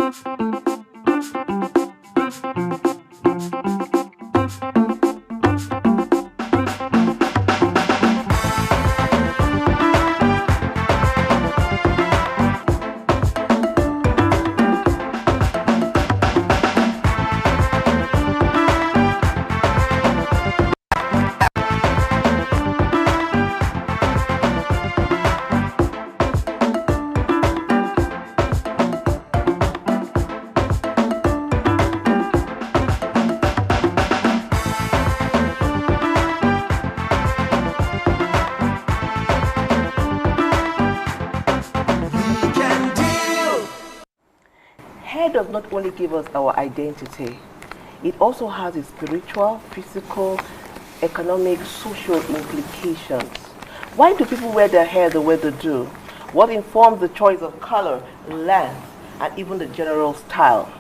Hair does not only give us our identity, it also has its spiritual, physical, economic, social implications. Why do people wear their hair the way they do? What informs the choice of color, length, and even the general style?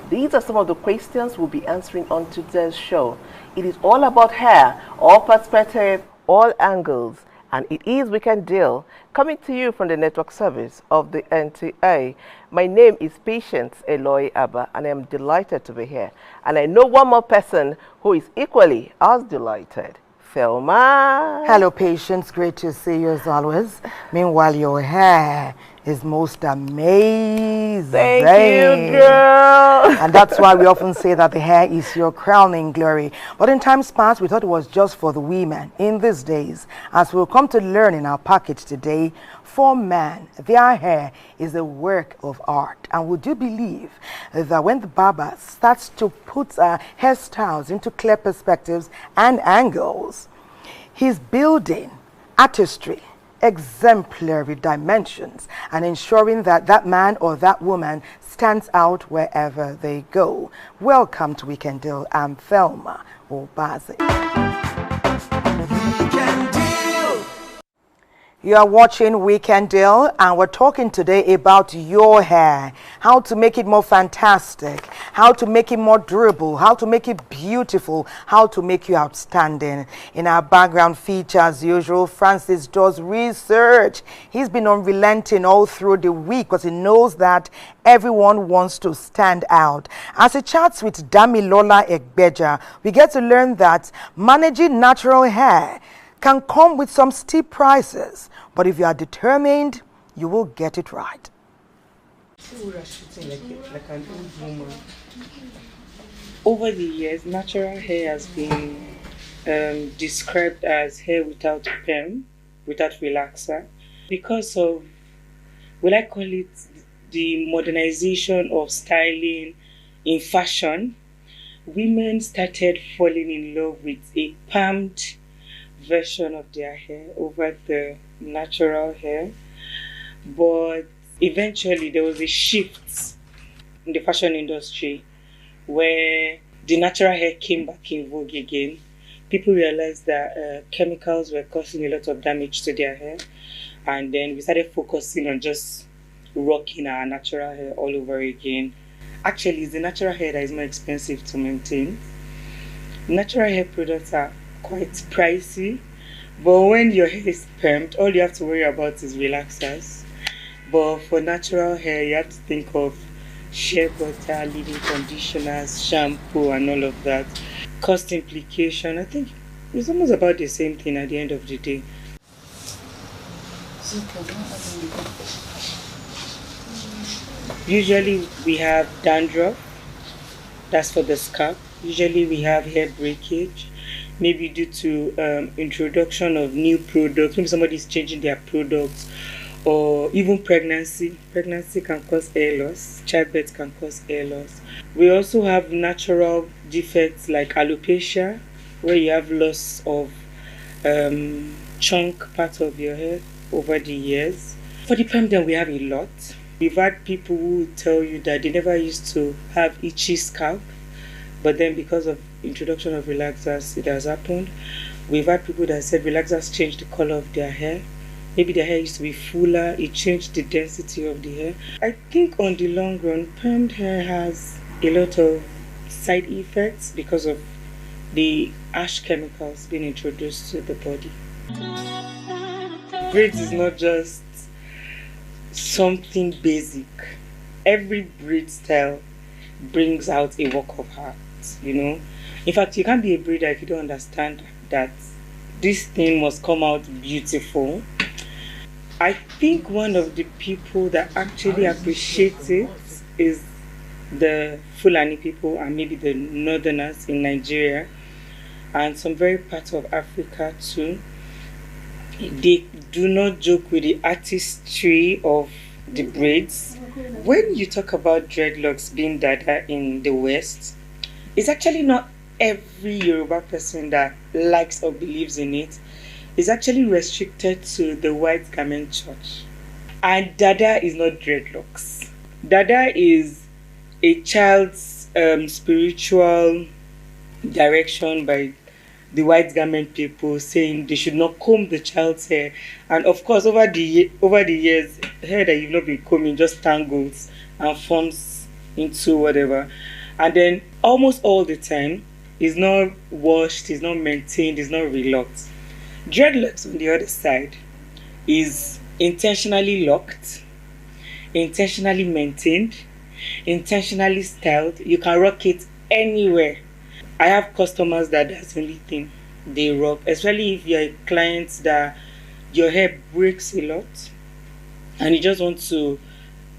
These are some of the questions we'll be answering on today's show. It is all about hair, all perspective, all angles, and it is Weekend Deal, coming to you from the network service of the NTA. My name is Patience Eloy Abba, and I am delighted to be here. And I know one more person who is equally as delighted. Thelma. Hello, Patience. Great to see you as always. Meanwhile, your hair is most amazing. Thank you, girl. And that's why we often say that the hair is your crowning glory. But in times past, we thought it was just for the women. In these days, as we'll come to learn in our package today, for men, their hair is a work of art. And would you believe that when the barber starts to put hairstyles into clear perspectives and angles, he's building artistry, exemplary dimensions, and ensuring that that man or that woman stands out wherever they go. Welcome to Weekend Deal. I'm Thelma Obaze. You are watching Weekend Deal, and we're talking today about your hair, how to make it more fantastic, how to make it more durable, how to make it beautiful, how to make you outstanding. In our background feature, as usual, Francis does research. He's been unrelenting all through the week because he knows that everyone wants to stand out. As he chats with Damilola Egbeja, we get to learn that managing natural hair can come with some steep prices, but if you are determined, you will get it right. Over the years, natural hair has been described as hair without perm, without relaxer, because of, will I call it, the modernization of styling in fashion. Women started falling in love with a permed version of their hair over the natural hair, but eventually there was a shift in the fashion industry where the natural hair came back in vogue again. People realized that chemicals were causing a lot of damage to their hair, and then we started focusing on just rocking our natural hair all over again. Actually, it's the natural hair that is more expensive to maintain. Natural hair products are quite pricey, but when your hair is permed, all you have to worry about is relaxers. But for natural hair, you have to think of shea butter, leave-in conditioners, shampoo, and all of that. Cost implication, I think it's almost about the same thing at the end of the day. Usually we have dandruff, that's for the scalp. Usually we have hair breakage, maybe due to introduction of new products. Maybe somebody's changing their products, or even pregnancy. Pregnancy can cause hair loss. Childbirth can cause hair loss. We also have natural defects like alopecia, where you have loss of chunk part of your hair over the years. For the perm, then we have a lot. We've had people who tell you that they never used to have itchy scalp, but then because of introduction of relaxers, it has happened. We've had people that said relaxers changed the color of their hair. Maybe their hair used to be fuller, it changed the density of the hair. I think on the long run, permed hair has a lot of side effects because of the harsh chemicals being introduced to the body. Braids is not just something basic. every braid style brings out a work of art, you know. In fact, you can't be a braider if you don't understand that this thing must come out beautiful. I think one of the people that actually appreciates it is the Fulani people and maybe the Northerners in Nigeria and some very parts of Africa too. They do not joke with the artistry of the braids. When you talk about dreadlocks being dada in the West, it's actually not every Yoruba person that likes or believes in it. It's actually restricted to the white garment church. And dada is not dreadlocks. Dada is a child's spiritual direction by the white garment people, saying they should not comb the child's hair. And of course, over the years, hair that you've not been combing just tangles and forms into whatever. And then almost all the time, it's not washed, it's not maintained, it's not relocked. Dreadlocks, on the other side, is intentionally locked, intentionally maintained, intentionally styled. You can rock it anywhere. I have customers that's the only thing they rock, especially if you're a client that your hair breaks a lot and you just want to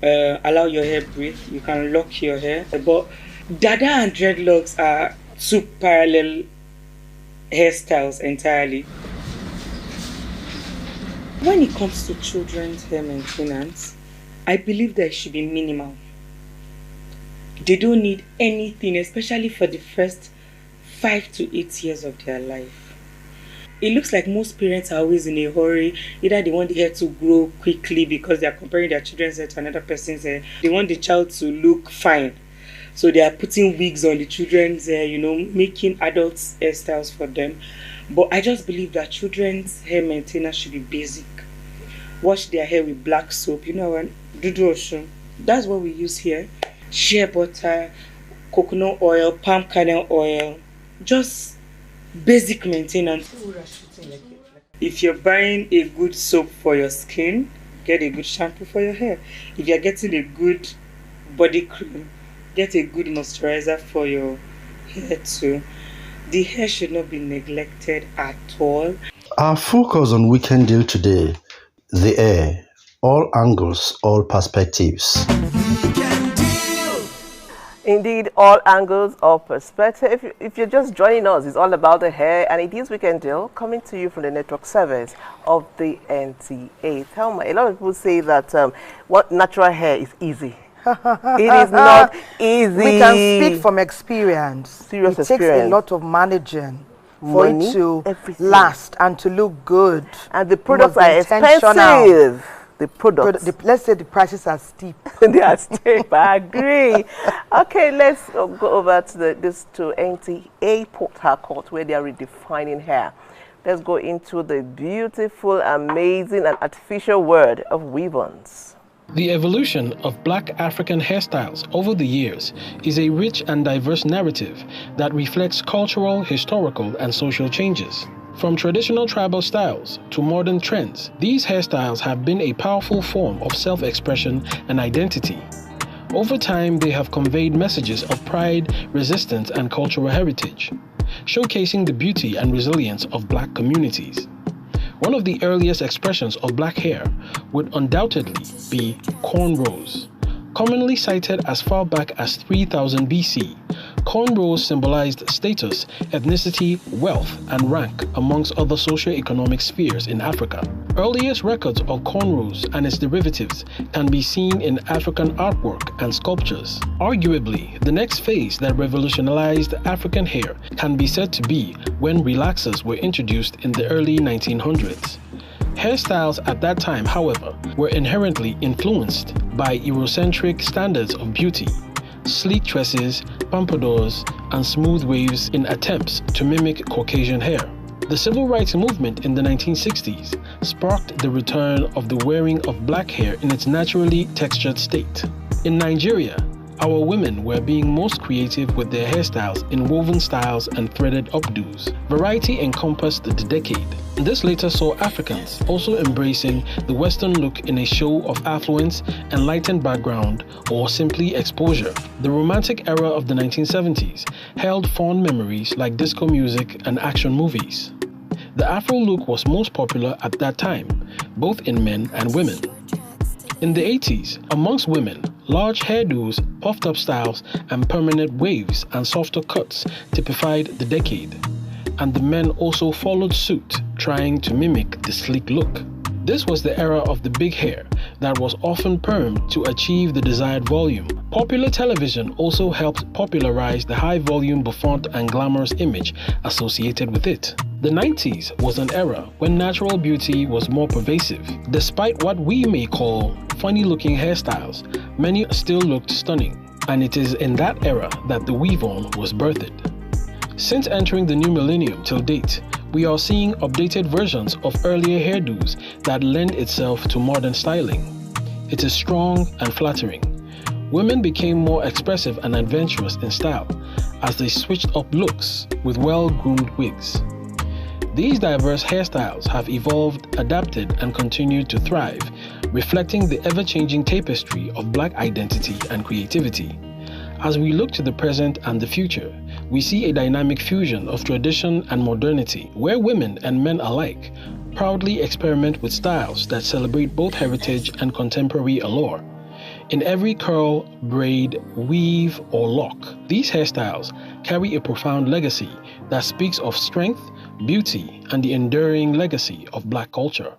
allow your hair breathe. You can lock your hair. But dada and dreadlocks are two parallel hairstyles entirely. When it comes to children's hair maintenance, I believe that it should be minimal. They don't need anything, especially for the first 5 to 8 years of their life. It looks like most parents are always in a hurry. Either they want the hair to grow quickly because they are comparing their children's hair to another person's hair. They want the child to look fine. So they are putting wigs on the children's hair, you know, making adult hairstyles for them. But I just believe that children's hair maintenance should be basic. Wash their hair with black soap. You know what? Dudu Osun. That's what we use here. Shea butter, coconut oil, palm kernel oil. Just basic maintenance. If you're buying a good soap for your skin, get a good shampoo for your hair. If you're getting a good body cream, get a good moisturizer for your hair too. The hair should not be neglected at all. Our focus on Weekend Deal today, the hair, all angles, all perspectives. Indeed, all angles of perspective. If you're just joining us, it's all about the hair, and it is Weekend Deal coming to you from the network service of the NTA. Thelma, a lot of people say that what natural hair is easy. It is not easy. We can speak from experience. Serious It experience. takes a lot of managing for Money, it to everything. last and to look good. And the products must be are intentional. expensive. The products. Let's say the prices are steep. They are steep. I agree. Okay, let's go over to to NTA Port Harcourt, where they are redefining hair. Let's go into the beautiful, amazing, and artificial world of weave-ons. The evolution of Black African hairstyles over the years is a rich and diverse narrative that reflects cultural, historical, and social changes. From traditional tribal styles to modern trends, these hairstyles have been a powerful form of self-expression and identity. Over time, they have conveyed messages of pride, resistance, and cultural heritage, showcasing the beauty and resilience of Black communities. One of the earliest expressions of Black hair would undoubtedly be cornrows. Commonly cited as far back as 3000 BC, cornrows symbolized status, ethnicity, wealth, and rank amongst other socio-economic spheres in Africa. Earliest records of cornrows and its derivatives can be seen in African artwork and sculptures. Arguably, the next phase that revolutionized African hair can be said to be when relaxers were introduced in the early 1900s. Hairstyles at that time, however, were inherently influenced by Eurocentric standards of beauty, sleek tresses, pompadours, and smooth waves in attempts to mimic Caucasian hair. The civil rights movement in the 1960s sparked the return of the wearing of Black hair in its naturally textured state. In Nigeria, our women were being most creative with their hairstyles in woven styles and threaded updos. Variety encompassed the decade, This later saw Africans also embracing the Western look in a show of affluence, enlightened background, or simply exposure. The romantic era of the 1970s held fond memories like disco music and action movies. The Afro look was most popular at that time, both in men and women. In the 80s, amongst women, large hairdos, puffed up styles, and permanent waves and softer cuts typified the decade. And the men also followed suit, trying to mimic the sleek look. This was the era of the big hair that was often permed to achieve the desired volume. Popular television also helped popularize the high-volume bouffant and glamorous image associated with it. The 90s was an era when natural beauty was more pervasive. Despite what we may call funny-looking hairstyles, many still looked stunning, and it is in that era that the weave-on was birthed. Since entering the new millennium till date, we are seeing updated versions of earlier hairdos that lend itself to modern styling. It is strong and flattering. Women became more expressive and adventurous in style as they switched up looks with well-groomed wigs. These diverse hairstyles have evolved, adapted, and continued to thrive, reflecting the ever-changing tapestry of Black identity and creativity. As we look to the present and the future, we see a dynamic fusion of tradition and modernity, where women and men alike proudly experiment with styles that celebrate both heritage and contemporary allure. In every curl, braid, weave, or lock, these hairstyles carry a profound legacy that speaks of strength, beauty, and the enduring legacy of Black culture.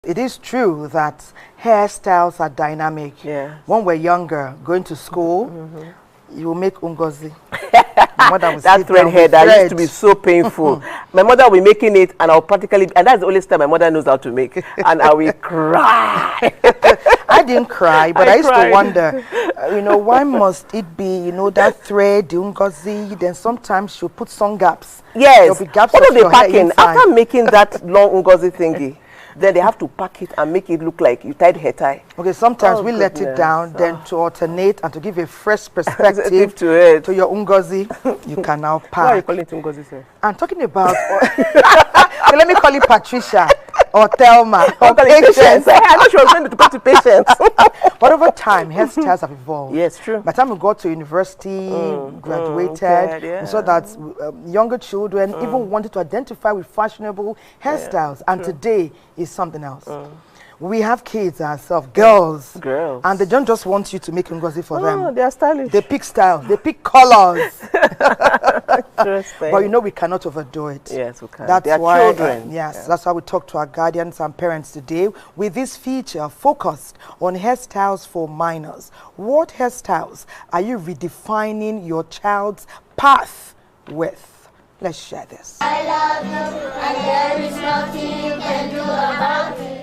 It is true that hairstyles are dynamic. Yeah. When we're younger, going to school, you will make ungozi. That thread hair that used to be so painful. My mother will be making it, and I'll practically, and that's the only style my mother knows how to make, and I will cry. I didn't cry, but I used to wonder, why must it be, that thread, the ungozi, then sometimes she'll put some gaps. Yes. There'll be gaps What of are they your hair packing? inside. After making that long ungozi thingy, then they have to pack it and make it look like you tied hair tie. Okay, sometimes we let it down, then to alternate and to give a fresh perspective to it. To your ungozi, you can now pack. Why are you calling it ungozi, sir? I'm talking about, okay, let me call it Patricia or Thelma or Patience. I know she was going to go to Patience. But over time, hairstyles have evolved. Yes, true. By the time we got to university, graduated, we saw that younger children even wanted to identify with fashionable hairstyles. And today is something else. We have kids ourselves, girls, and they don't just want you to make ngozi for them. They are stylish. They pick style, they pick colors. Interesting. But we cannot overdo it. Yes, we can. That's they are why, children. that's why we talk to our guardians and parents today with this feature focused on hairstyles for minors. What hairstyles are you redefining your child's path with? Let's share this. I love you, and there is nothing you can do about it.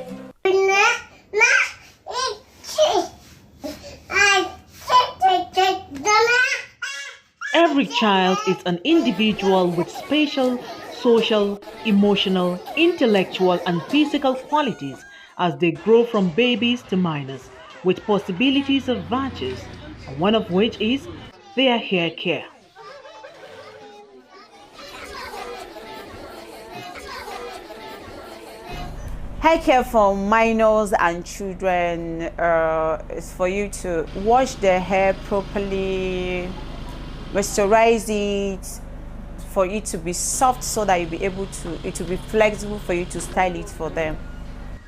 Every child is an individual with spatial, social, emotional, intellectual, and physical qualities as they grow from babies to minors, with possibilities of virtues, one of which is their hair care. Hair care for minors and children is for you to wash their hair properly, moisturize it, for it to be soft so that you'll be able to, it will be flexible for you to style it for them.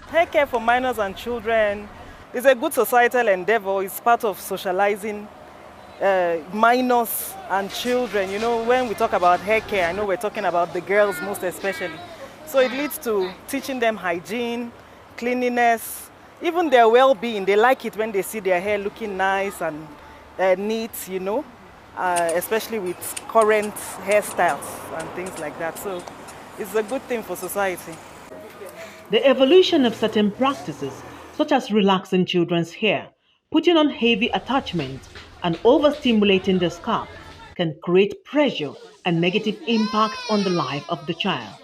Hair care for minors and children is a good societal endeavor. It's part of socializing minors and children. When we talk about hair care, I know we're talking about the girls most especially. So it leads to teaching them hygiene, cleanliness, even their well-being. They like it when they see their hair looking nice and neat, especially with current hairstyles and things like that. So it's a good thing for society. The evolution of certain practices, such as relaxing children's hair, putting on heavy attachments, and overstimulating the scalp, can create pressure and negative impact on the life of the child.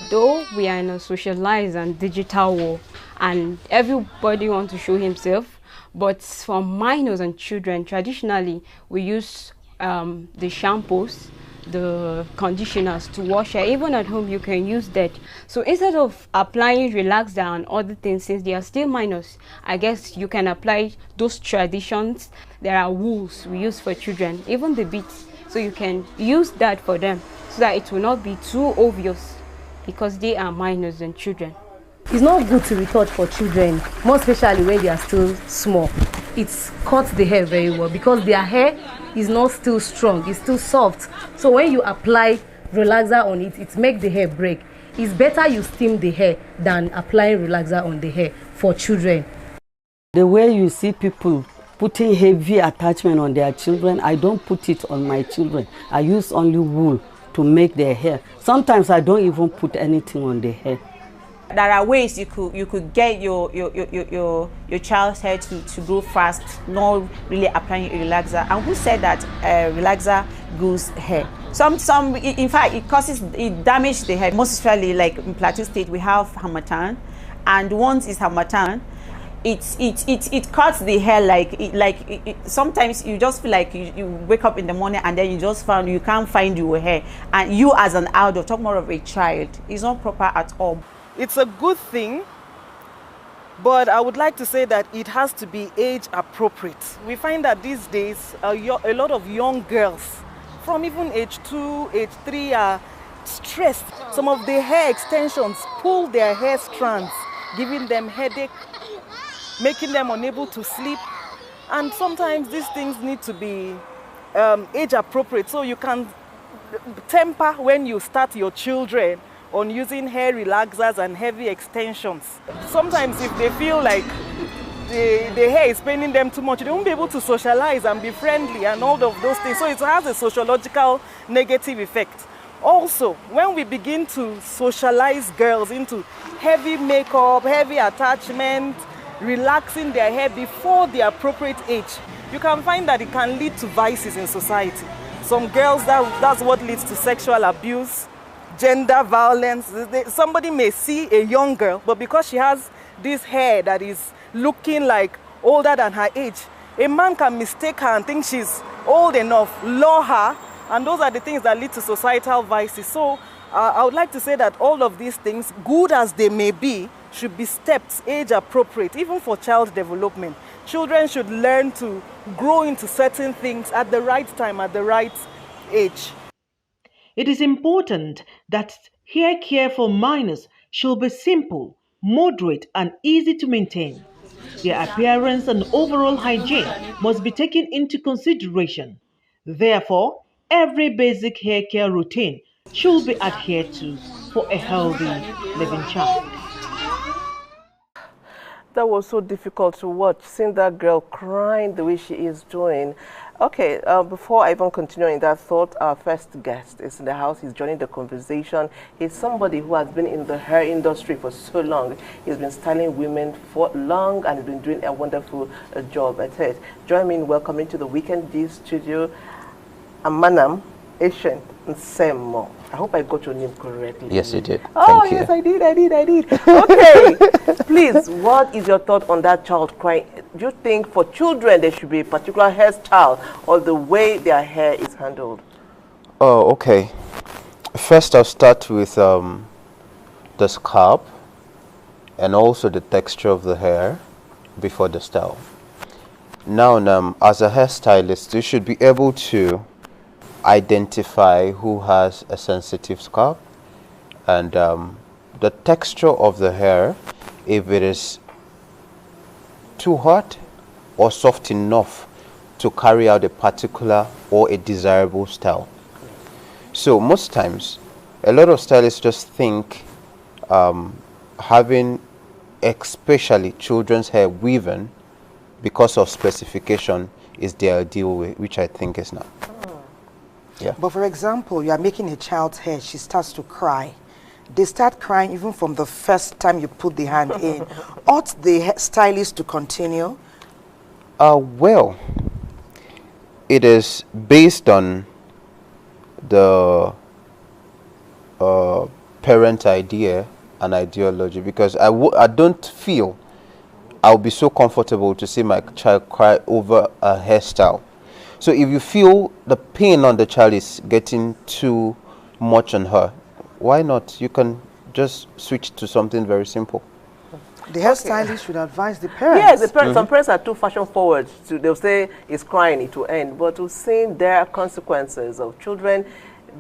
Though we are in a socialized and digital world, and everybody wants to show himself, but for minors and children, traditionally we use the shampoos the conditioners to wash hair. Even at home you can use that. So instead of applying relaxer and other things, since they are still minors, I guess you can apply those traditions. There are wools we use for children, even the beads, so you can use that for them so that it will not be too obvious, because they are minors and children. It's not good to retouch for children, more especially when they are still small. It cuts the hair very well because their hair is not still strong, it's still soft. So when you apply relaxer on it, it makes the hair break. It's better you steam the hair than applying relaxer on the hair for children. The way you see people putting heavy attachment on their children, I don't put it on my children. I use only wool to make their hair. Sometimes I don't even put anything on the hair. There are ways you could get your child's hair to grow fast, not really applying a relaxer. And who said that relaxer grows hair? In fact, it damages the hair. Most especially, like in Plateau State, we have harmattan, and once it's harmattan, it cuts the hair sometimes you just feel like you wake up in the morning and then you can't find your hair, and you as an adult, talk more of a child, it's not proper at all. It's a good thing, but I would like to say that it has to be age appropriate. We find that these days a lot of young girls from even age 2, age 3 are stressed. Some of the hair extensions pull their hair strands, giving them headache, making them unable to sleep. And sometimes these things need to be age appropriate, so you can temper when you start your children on using hair relaxers and heavy extensions. Sometimes if they feel like the hair is paining them too much, they won't be able to socialize and be friendly and all of those things. So it has a sociological negative effect. Also, when we begin to socialize girls into heavy makeup, heavy attachment, relaxing their hair before the appropriate age, you can find that it can lead to vices in society. Some girls, that's what leads to sexual abuse, gender violence. Somebody may see a young girl, but because she has this hair that is looking like older than her age, a man can mistake her and think she's old enough, lure her, and those are the things that lead to societal vices. So I would like to say that all of these things, good as they may be, should be steps age appropriate, even for child development. Children should learn to grow into certain things at the right time, at the right age. It is important that hair care for minors should be simple, moderate, and easy to maintain. Their appearance and overall hygiene must be taken into consideration. Therefore, every basic hair care routine should be adhered to for a healthy living child. That was so difficult to watch, seeing that girl crying the way she is doing. Okay, before I even continue in that thought, our first guest is in the house. He's joining the conversation. He's somebody who has been in the hair industry for so long. He's been styling women for long and has been doing a wonderful job at it. Join me in welcoming to the Weekend D studio, Amanam Ancient Nsemo. I hope I got your name correctly. Yes, you did. Oh, Thank yes, you. I did. Okay. Please, what is your thought on that child crying? Do you think for children there should be a particular hairstyle or the way their hair is handled? Oh, okay. First, I'll start with the scalp and also the texture of the hair before the style. Now, as a hairstylist, you should be able to identify who has a sensitive scalp and the texture of the hair, if it is too hot or soft enough to carry out a particular or a desirable style. So most times a lot of stylists just think having especially children's hair weaving because of specification is the ideal way, which I think is not. Yeah. But for example, you are making a child's hair, she starts to cry. They start crying even from the first time you put the hand in. Ought the stylist to continue? Well, it is based on the parent idea and ideology, because I don't feel I'll be so comfortable to see my child cry over a hairstyle. So if you feel the pain on the child is getting too much on her, why not? You can just switch to something very simple. The hairstylist should advise the parents. Yes, the parents, some parents are too fashion forward. They'll say it's crying, it will end. But we've seen there are consequences of children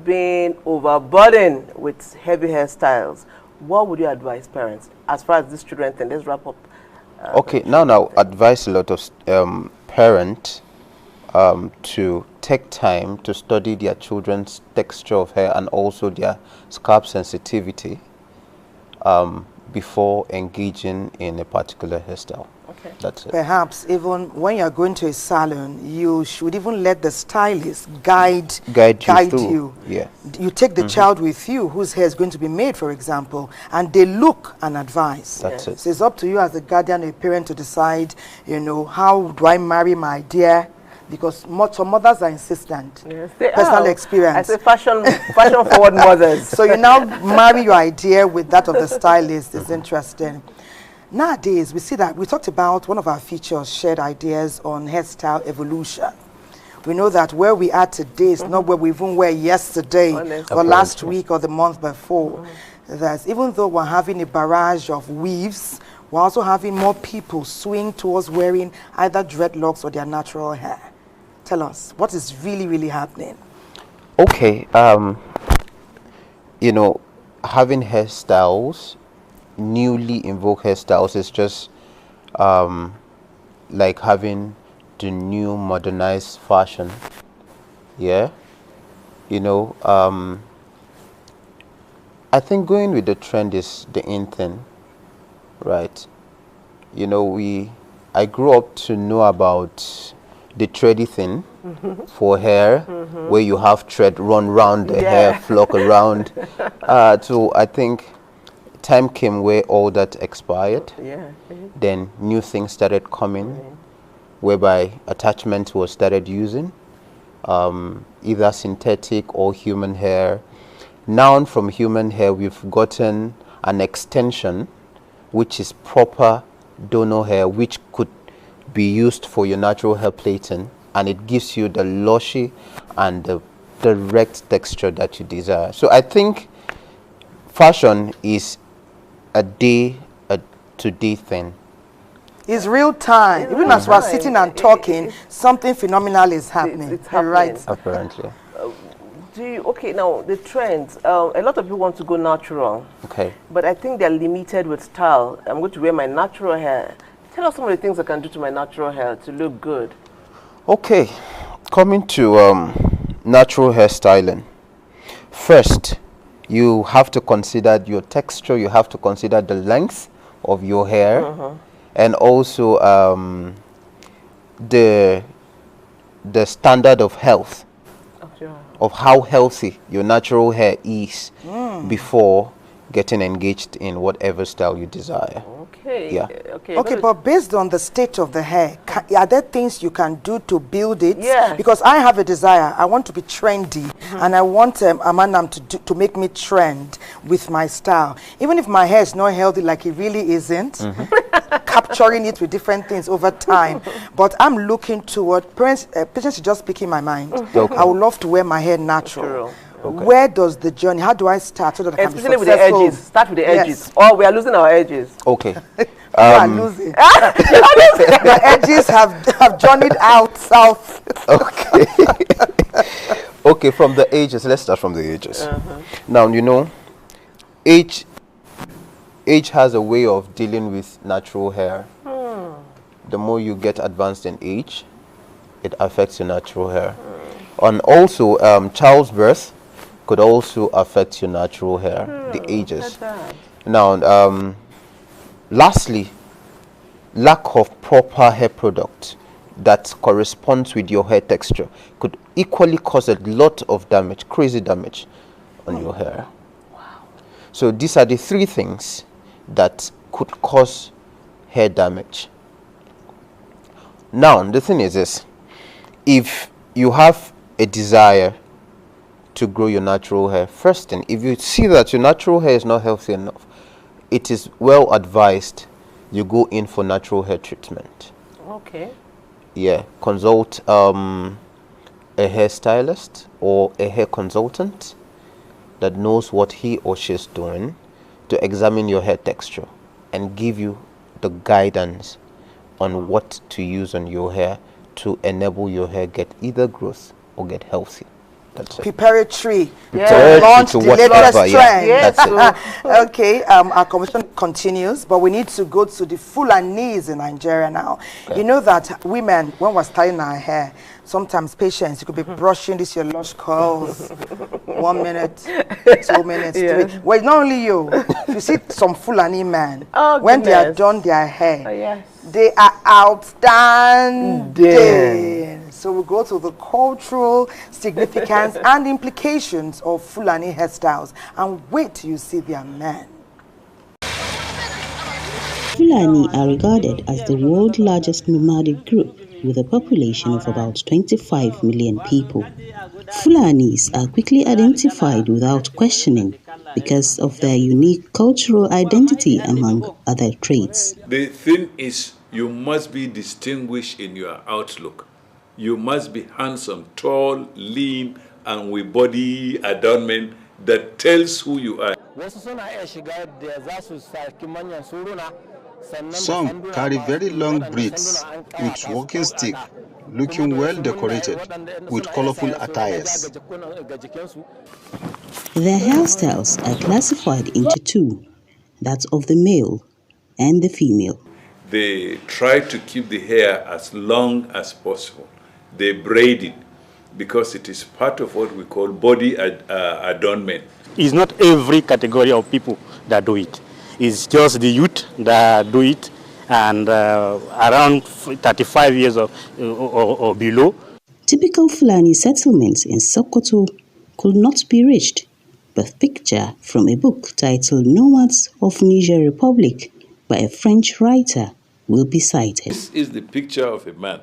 being overburdened with heavy hairstyles. What would you advise parents as far as these children think? Let's wrap up. Okay, now advise a lot of parents to take time to study their children's texture of hair and also their scalp sensitivity before engaging in a particular hairstyle. Okay. That's it. Perhaps even when you're going to a salon, you should even let the stylist guide you. Yeah. You take the child with you whose hair is going to be made, for example, and they look and advise. That's it. So it's up to you as a guardian or a parent to decide, you know, how do I marry my dear? Because some mothers are insistent. Yes, they Personal are. experience. I say fashion forward mothers. So you now marry your idea with that of the stylist. It's interesting. Nowadays, we see that we talked about one of our features, shared ideas on hairstyle evolution. We know that where we are today is not where we even were yesterday or last week or the month before. That even though we're having a barrage of weaves, we're also having more people swing towards wearing either dreadlocks or their natural hair. Tell us, what is really, really happening? Okay, you know, having hairstyles, newly invoked hairstyles, is just like having the new modernized fashion. Yeah, you know, I think going with the trend is the in thing, right? You know, I grew up to know about the thready thing for hair, where you have thread run round the hair, flock around. So I think time came where all that expired. Then new things started coming, whereby attachment was started using, either synthetic or human hair. Now from human hair, we've gotten an extension, which is proper donor hair, which could be used for your natural hair plaiting, and it gives you the lushy and the direct texture that you desire. So I think fashion is a day-to-day thing. It's real time. Even as we're sitting and talking, something phenomenal is happening. It's happening. Right? Apparently. Okay, now the trends. A lot of people want to go natural. Okay. But I think they're limited with style. I'm going to wear my natural hair. Tell us some of the things I can do to my natural hair to look good. Okay, coming to natural hairstyling. First, you have to consider your texture. You have to consider the length of your hair, and also the standard of health, of how healthy your natural hair is before getting engaged in whatever style you desire. Okay. Yeah. Okay, but based on the state of the hair, are there things you can do to build it? Yes. Because I have a desire. I want to be trendy, and I want Amanam to make me trend with my style. Even if my hair is not healthy like it really isn't, capturing it with different things over time. But I'm looking toward, patients is just speaking my mind. Okay. I would love to wear my hair natural. Okay. Where does the journey, how do I start so that I can be Especially with successful? the edges. Start with the edges. Yes. Or we are losing our edges. Okay. You are losing. The edges have journeyed out south. Okay. Okay, from the ages, let's start from the ages. Now, you know, age has a way of dealing with natural hair. The more you get advanced in age, it affects your natural hair. And also, childbirth could also affect your natural hair, the ages. Now, lastly, lack of proper hair product that corresponds with your hair texture could equally cause a lot of damage, crazy damage on your hair. Wow. So these are the three things that could cause hair damage. Now, the thing is this: if you have a desire to grow your natural hair, first thing, if you see that your natural hair is not healthy enough, it is well advised you go in for natural hair treatment. Okay. Yeah, consult a hairstylist or a hair consultant that knows what he or she is doing to examine your hair texture and give you the guidance on what to use on your hair to enable your hair get either growth or get healthy. That's it. Preparatory Yeah. to launch To the whatever, latest yeah. trend. That's it. Okay, our conversation continues, but we need to go to the Fulanis in Nigeria now. Okay. You know that women, when we're styling our hair, sometimes patients, you could be brushing this your lush curls, 1 minute, 2 minutes, Yeah. 3. Well, not only you. If you see some Fulani men, Oh, when they are goodness. done their hair, Oh, yes. they are outstanding. So we go to the cultural significance and implications of Fulani hairstyles, and wait till you see their men. Fulani are regarded as the world's largest nomadic group with a population of about 25 million people. Fulanis are quickly identified without questioning because of their unique cultural identity among other traits. The thing is, you must be distinguished in your outlook. You must be handsome, tall, lean, and with body adornment that tells who you are. Some carry very long braids with walking stick, looking well decorated with colorful attires. Their hairstyles are classified into two, that of the male and the female. They try to keep the hair as long as possible. They braid it because it is part of what we call body adornment. It's not every category of people that do it. It's just the youth that do it, and around 35 years or below. Typical Fulani settlements in Sokoto could not be reached, but picture from a book titled Nomads of Niger Republic by a French writer will be cited. This is the picture of a man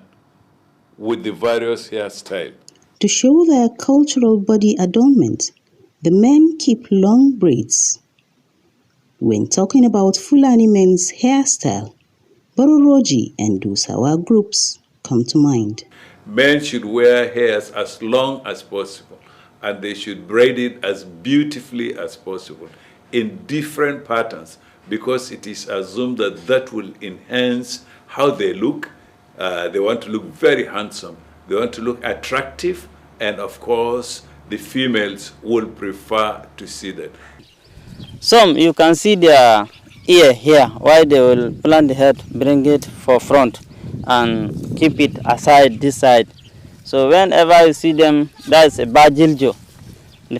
with the various hairstyles. To show their cultural body adornment, the men keep long braids. When talking about Fulani men's hairstyle, Bororoji and Dusawa groups come to mind. Men should wear hairs as long as possible, and they should braid it as beautifully as possible in different patterns, because it is assumed that that will enhance how they look. They want to look very handsome. They want to look attractive, and of course, the females will prefer to see that. Some you can see their ear here, why they will plant the head, bring it for front, and keep it aside this side. So whenever you see them, that's a bajiljo.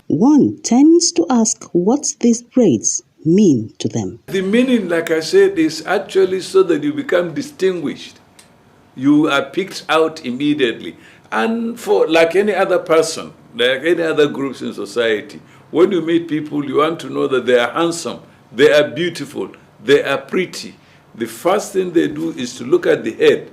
One tends to ask what these braids mean to them. The meaning, like I said, is actually so that you become distinguished. You are picked out immediately. And for like any other person, like any other groups in society, when you meet people, you want to know that they are handsome, they are beautiful, they are pretty. The first thing they do is to look at the head,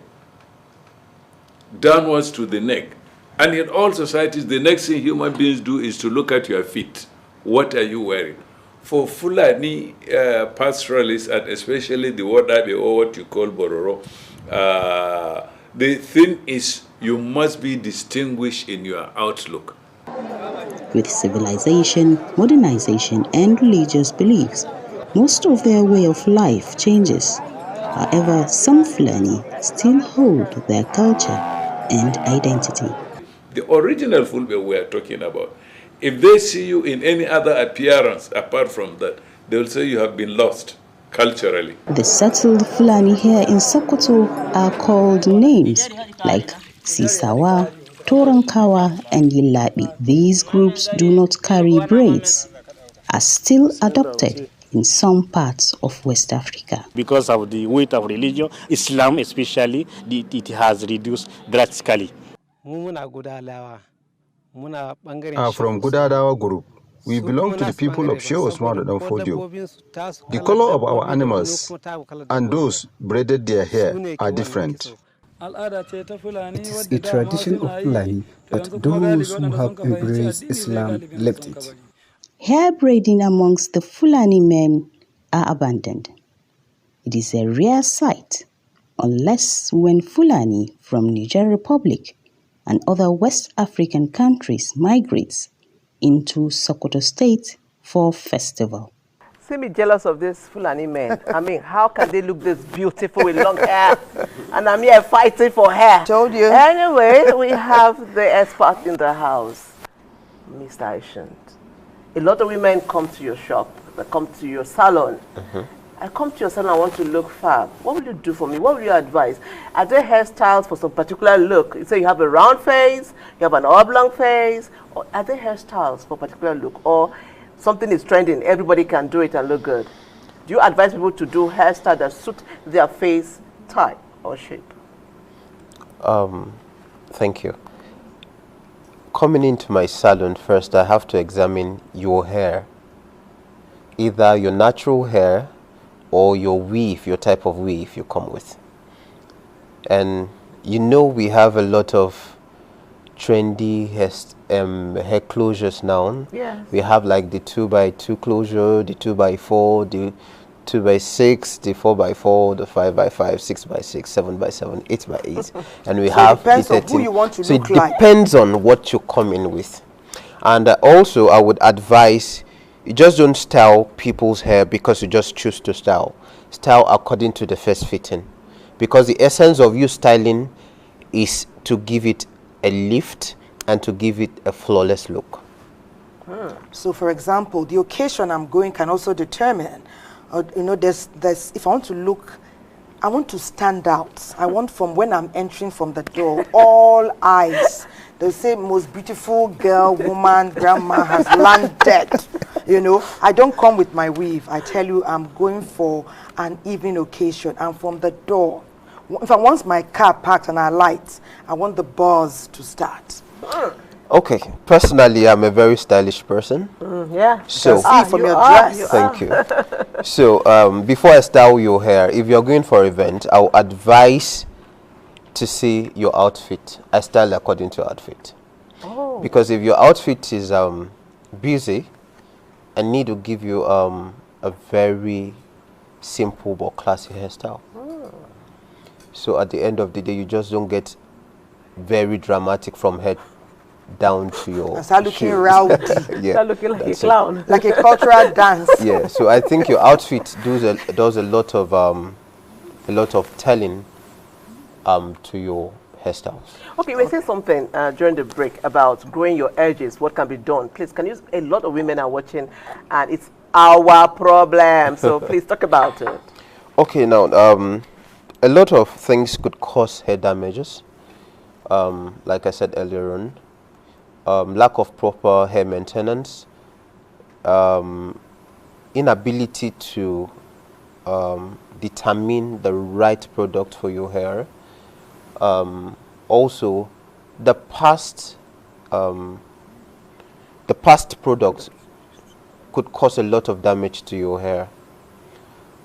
downwards to the neck. And in all societies, the next thing human beings do is to look at your feet. What are you wearing? For Fulani pastoralists, and especially the Wadabe, or what you call Bororo, the thing is you must be distinguished in your outlook. With civilization, modernization, and religious beliefs, most of their way of life changes. However, some Fulani still hold their culture and identity. The original Fulbe we are talking about, if they see you in any other appearance apart from that, they will say you have been lost culturally. The settled Fulani here in Sokoto are called names like Sisawa, Torankawa, and Yilabi. These groups do not carry braids, are still adopted in some parts of West Africa. Because of the weight of religion, Islam especially, it has reduced drastically. From Gudadawa group. We belong to the people of Sheikh Usman Danfodio. The color of our animals and those braided their hair are different. It is a tradition of Fulani, but those who have embraced Islam left it. Hair braiding amongst the Fulani men are abandoned. It is a rare sight, unless when Fulani from Niger Republic and other West African countries migrate into Sokoto State for festival. See me jealous of these Fulani men. I mean, how can they look this beautiful with long hair? And I'm here fighting for hair. Told you. Anyway, we have the expert in the house, Mr. Ishant. A lot of women come to your shop, they come to your salon. I come to your salon, I want to look fab. What will you do for me? What will you advise? Are there hairstyles for some particular look? You say you have a round face, you have an oblong face, or are there hairstyles for a particular look? Or something is trending, everybody can do it and look good. Do you advise people to do hairstyle that suit their face type or shape? Thank you. Coming into my salon, first I have to examine your hair. Either your natural hair or your weave, your type of weave you come with. And you know we have a lot of trendy hair closures now. Yes. We have like the 2x2 closure, the 2x4, the 2x6, the 4x4, the 5x5, 6x6, 7x7, 8x8, and we So have it depends the on 13. who you want to so look it like. depends on what you come in with. And also I would advise you just don't style people's hair because you just choose to style. Style according to the first fitting, because the essence of you styling is to give it a lift and to give it a flawless look. So for example, the occasion I'm going can also determine, you know, there's if I want to look, I want to stand out. I want from when I'm entering from the door, all eyes. They say most beautiful girl, woman, grandma has landed. You know, I don't come with my weave. I tell you, I'm going for an evening occasion. And from the door, if I want my car parked and I light, I want the buzz to start. Okay, personally, I'm a very stylish person. Yeah. So, see from your dress. thank you. So, before I style your hair, if you're going for an event, I'll advise to see your outfit. I style according to outfit. Oh. Because if your outfit is busy, I need to give you a very simple but classy hairstyle. So at the end of the day, you just don't get very dramatic from head down to your start looking shoes. rowdy. Yeah, Start looking like a that's it. clown. Like a cultural dance. Yeah, so I think your outfit does a lot of telling to your hairstyles. Okay, we say something during the break about growing your edges, what can be done. Please, can you, a lot of women are watching and it's our problem, so please talk about it. Okay, now, a lot of things could cause hair damages. Like I said earlier on, lack of proper hair maintenance, inability to determine the right product for your hair. Also, the past products could cause a lot of damage to your hair.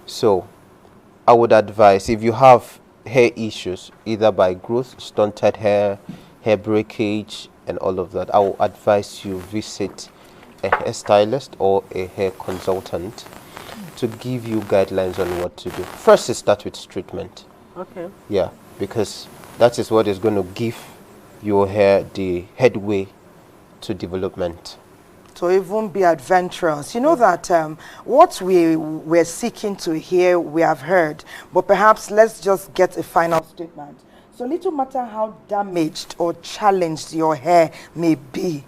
So, I would advise, if you have hair issues, either by growth, stunted hair, hair breakage, and all of that, I will advise you visit a hairstylist or a hair consultant to give you guidelines on what to do. First, it starts with treatment. Okay. Yeah, because that is what is going to give your hair the headway to development. To even be adventurous. You know that what we're seeking to hear, we have heard, but perhaps let's just get a final statement. So little matter how damaged or challenged your hair may be,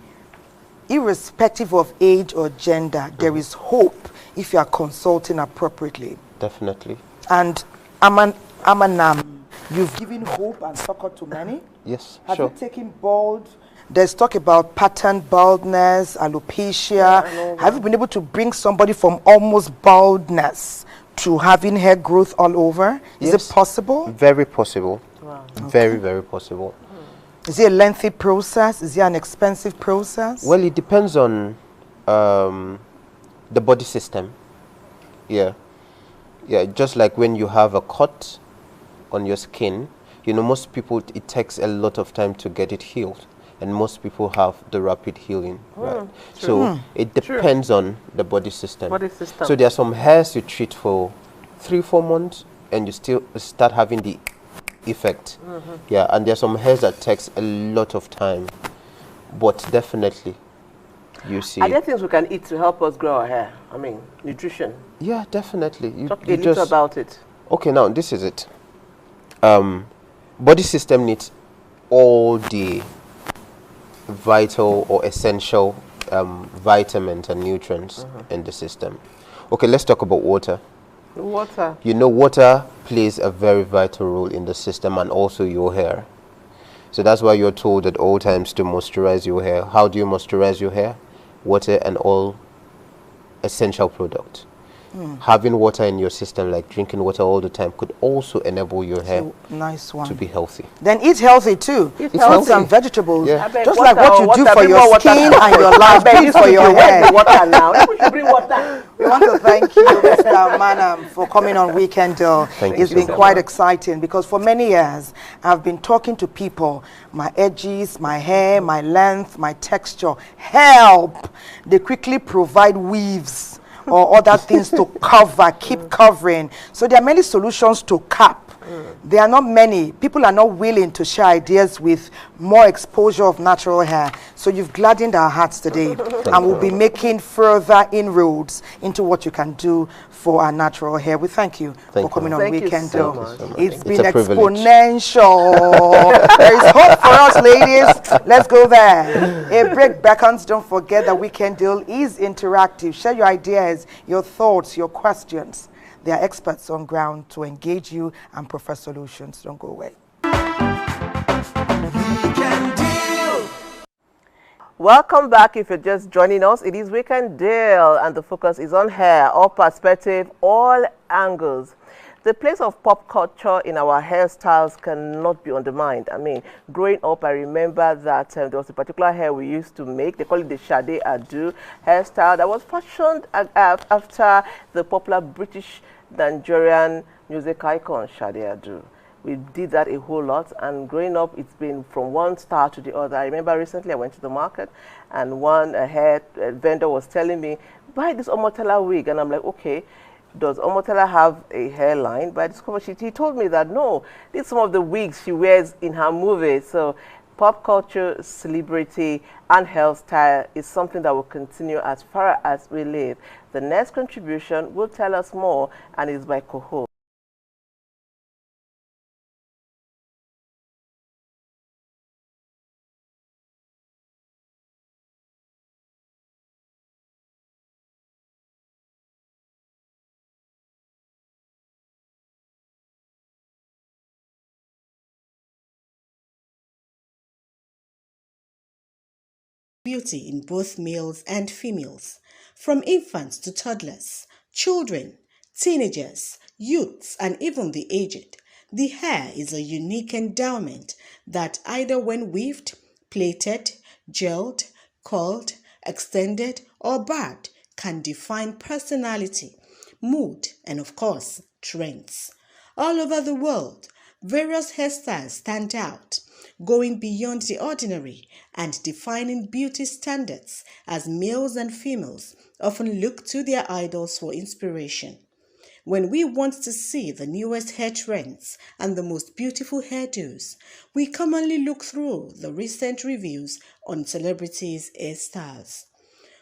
irrespective of age or gender, there is hope if you are consulting appropriately. Definitely. And Amanam, you've given hope and succor to many. Yes, Have sure. you taken bald? There's talk about pattern baldness, alopecia. Have you been able to bring somebody from almost baldness to having hair growth all over? Is Yes. it possible? Very possible. Wow. Very, very possible. Is it a lengthy process? Is it an expensive process? Well, it depends on the body system. Yeah. Yeah, just like when you have a cut on your skin, you know, most people, it takes a lot of time to get it healed. And most people have the rapid healing, right? So it depends on the body system. Body system. So there are some hairs you treat for 3-4 months and you still start having the effect. Yeah, and there are some hairs that takes a lot of time, but definitely you see. Are there things we can eat to help us grow our hair? I mean, nutrition. Yeah, definitely. Talk a little about it. Okay, now this is it. Body system needs all the vital or essential vitamins and nutrients in the system. Okay, let's talk about water. Water. You know, water plays a very vital role in the system and also your hair. So that's why you're told at all times to moisturize your hair. How do you moisturize your hair? Water and all essential products. Having water in your system, like drinking water all the time, could also enable your hair to be healthy. Then eat healthy too. Eat healthy. and vegetables. Yeah. Just like what you do for your skin and your life, do for your hair. Water now. Bring water. We want to thank you, Mr. Manam, for coming on Weekend Deal. It's been quite exciting because for many years, I've been talking to people, my edges, my hair, my length, my texture. Help! They quickly provide weaves or other things to cover, keep covering. So there are many solutions to cap. There are not many. People are not willing to share ideas with more exposure of natural hair. So you've gladdened our hearts today. And we'll be making further inroads into what you can do for our natural hair. We thank you for coming on Weekend Deal. It's been exponential. There is hope for us, ladies. Let's go there. A break beckons. Don't forget that Weekend Deal is interactive. Share your ideas, your thoughts, your questions. There are experts on ground to engage you and provide solutions. Don't go away. Welcome back. If you're just joining us, it is Weekend Deal, and the focus is on hair, all perspective, all angles. The place of pop culture in our hairstyles cannot be undermined. I mean, growing up, I remember that there was a particular hair we used to make. They call it the Sade Adu hairstyle that was fashioned after the popular British Nigerian music icon Sade Adu. We did that a whole lot, and growing up, it's been from one style to the other. I remember recently I went to the market, and one hair vendor was telling me, buy this Omotela wig, and I'm like, okay. Does Omotela have a hairline? But I discovered he told me that no, these are some of the wigs she wears in her movies. So pop culture, celebrity, and hairstyle is something that will continue as far as we live. The next contribution will tell us more, and is by Koho. Beauty in both males and females, from infants to toddlers, children, teenagers, youths, and even the aged. The hair is a unique endowment that either when weaved, plaited, gelled, curled, extended, or barred can define personality, mood, and of course, trends. All over the world, various hairstyles stand out, going beyond the ordinary and defining beauty standards as males and females often look to their idols for inspiration. When we want to see the newest hair trends and the most beautiful hairdos, we commonly look through the recent reviews on celebrities' hairstyles.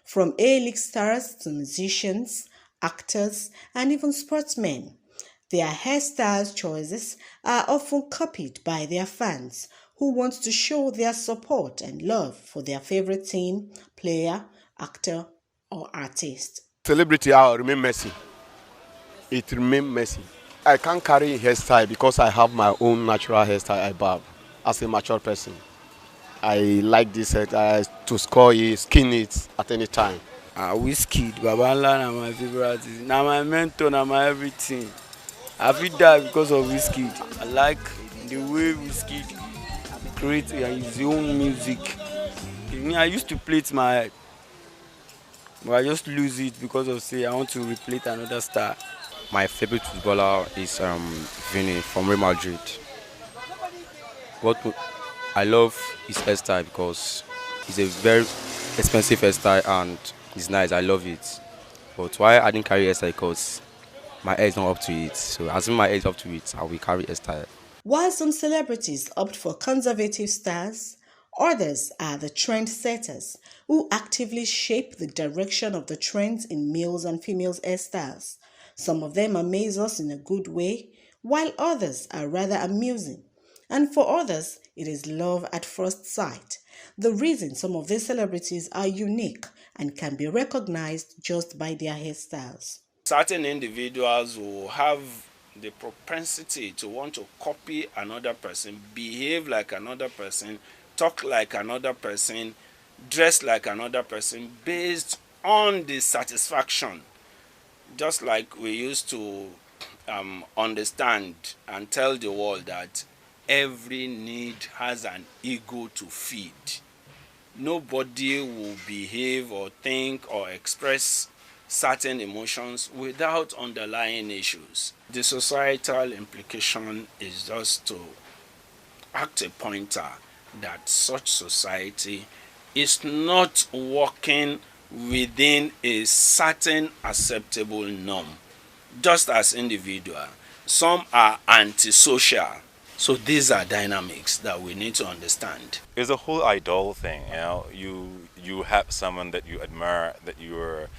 From A-list stars to musicians, actors, and even sportsmen, their hairstyle choices are often copied by their fans who want to show their support and love for their favorite team, player, actor, or artist. Celebrity, I'll remain messy. It remains messy. I can't carry hairstyle because I have my own natural hairstyle I barb as a mature person. I like this hair to score it, skin it at any time. Wizkid, Babala, na my favorite artist. Now my mentor, now my everything. I feel that because of Wizkid. I like the way Wizkid creates his own music. I used to play it my head, but I just lose it because of say I want to replay another star. My favorite footballer is Vini from Real Madrid. What I love his hairstyle because it's a very expensive hairstyle and it's nice. I love it. But why I didn't carry hairstyle because my hair is not up to it. So as soon as my hair is up to it, I will carry hairstyle. While some celebrities opt for conservative styles, others are the trendsetters who actively shape the direction of the trends in males and females' hairstyles. Some of them amaze us in a good way, while others are rather amusing. And for others, it is love at first sight. The reason some of these celebrities are unique and can be recognized just by their hairstyles. Certain individuals will have the propensity to want to copy another person, behave like another person, talk like another person, dress like another person based on the satisfaction. Just like we used to understand and tell the world that every need has an ego to feed. Nobody will behave or think or express certain emotions without underlying issues. The societal implication is just to act a pointer that such society is not working within a certain acceptable norm. Just as individual, some are antisocial. So these are dynamics that we need to understand. It's a whole idol thing, you have someone that you admire, that you're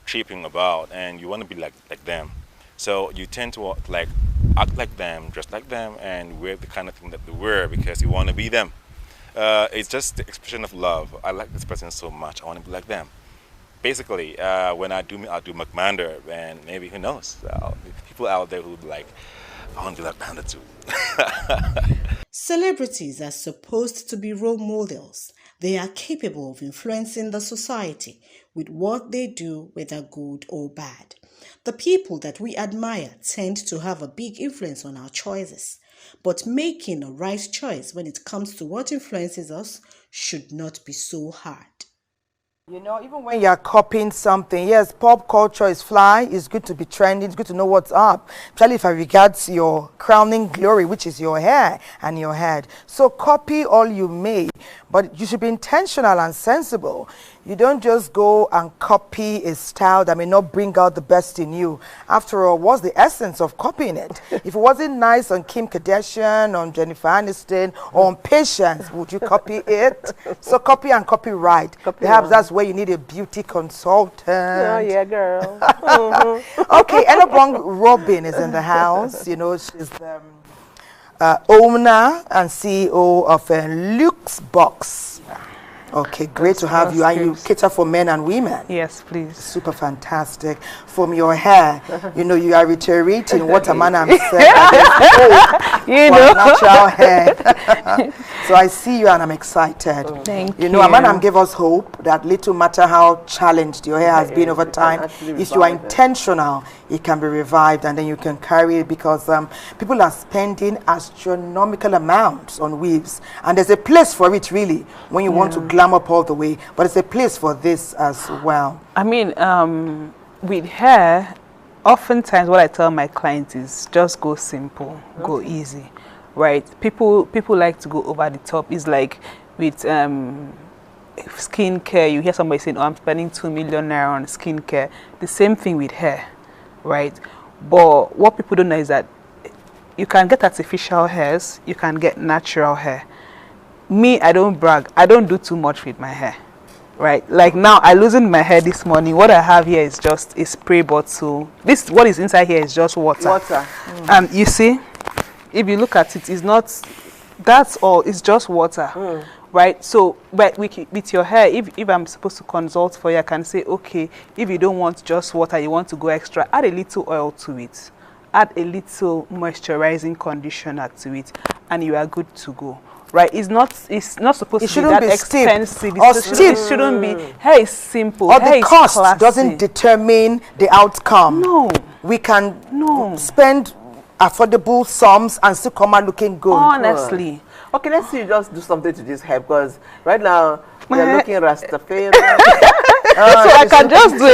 tripping about, and you want to be like them. So you tend to act like them, dress like them, and wear the kind of thing that they wear because you want to be them. It's just the expression of love. I like this person so much, I want to be like them. Basically, when I'll do McMander, and maybe, who knows, people out there who would be like, I want to be like Manda too. Celebrities are supposed to be role models. They are capable of influencing the society with what they do, whether good or bad. The people that we admire tend to have a big influence on our choices. But making a right choice when it comes to what influences us should not be so hard. You know, even when you're copying something, yes, pop culture is fly, it's good to be trending, it's good to know what's up, especially if I regards your crowning glory, which is your hair and your head. So copy all you may, but you should be intentional and sensible. You don't just go and copy a style that may not bring out the best in you. After all, what's the essence of copying it? If it wasn't nice on Kim Kardashian, on Jennifer Aniston, or on Patience, would you copy it? So copy and copyright. Perhaps that's where you need a beauty consultant. Oh, yeah, girl. Okay, Enobong Robin is in the house. You know, she's the owner and CEO of Luxe Box. Okay, great to have you. And you cater for men and women. Yes, please. Super fantastic. From your hair, you know, you are reiterating what Amanam said. You know, natural hair. So I see you and I'm excited. Thank you. You know, Amanam gave us hope that little matter how challenged your hair has been over time, if you are intentional, it can be revived and then you can carry it, because people are spending astronomical amounts on weaves, and there's a place for it really when you want to glam up all the way, but it's a place for this as well. I mean, with hair, oftentimes what I tell my clients is just go simple, go easy, right? People like to go over the top. It's like with skincare, you hear somebody saying, oh, I'm spending 2 million naira on skincare. The same thing with hair, right? But what people don't know is that you can get artificial hairs, you can get natural hair. Me, I don't brag. I don't do too much with my hair, right? Like now, I loosened my hair this morning. What I have here is just a spray bottle. This, what is inside here is just water. You see, if you look at it, it's not, that's all. It's just water, right? So, but with your hair, if I'm supposed to consult for you, I can say, okay, if you don't want just water, you want to go extra, add a little oil to it. Add a little moisturizing conditioner to it, and you are good to go. Right, it's not supposed to be that expensive. It shouldn't be. Hair is simple. Or hair the cost classy. doesn't determine the outcome. No, we can spend affordable sums and still come out looking good. Honestly. Okay, let's see you just do something to this hair, because right now you're looking Rastafari. So I can just do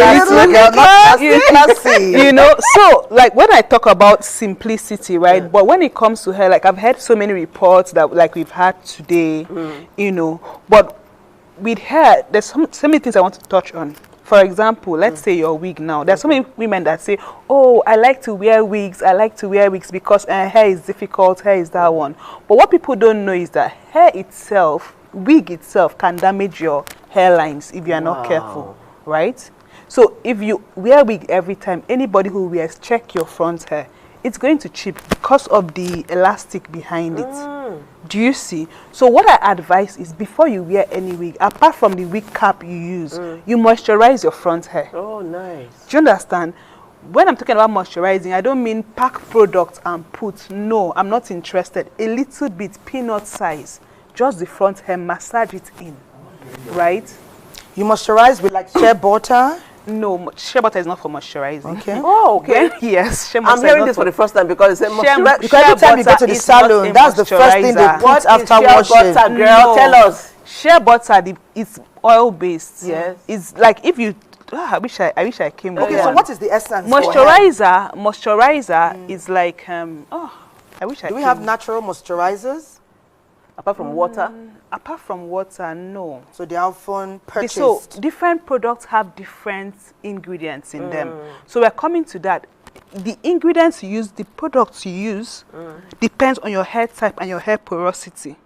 it. You know, so like when I talk about simplicity, right? But when it comes to hair, like I've heard so many reports that like we've had today, you know, but with hair, there's so many things I want to touch on. For example, let's say your wig now. There's so many women that say, oh, I like to wear wigs. I like to wear wigs because hair is difficult. Hair is that one. But what people don't know is that hair itself, wig itself, can damage your hairlines if you are not careful, right? So if you wear wig every time, anybody who wears, check your front hair. It's going to chip because of the elastic behind it. Do you see? So what I advise is before you wear any wig, apart from the wig cap you use, you moisturize your front hair. Oh, nice. Do you understand? When I'm talking about moisturizing, I don't mean pack products and put. No, I'm not interested. A little bit, peanut size. Just the front hair, massage it in. Right? You moisturize with like shea butter? No, shea butter is not for moisturizing. Okay. Oh, okay. Yes, shea I'm butter hearing this for the first time because it's because every time you go to the salon, that's the first thing they put after washing. Butter, girl? Tell us. Shea butter is oil based. Yes. It's like if you I wish I came with Okay, one. so what is the essence? Moisturizer is like I wish I Do we have natural moisturizers? Apart from water? Apart from water, no. So they are often purchased. So different products have different ingredients in them. So we're coming to that. The ingredients you use, the products you use, depends on your hair type and your hair porosity.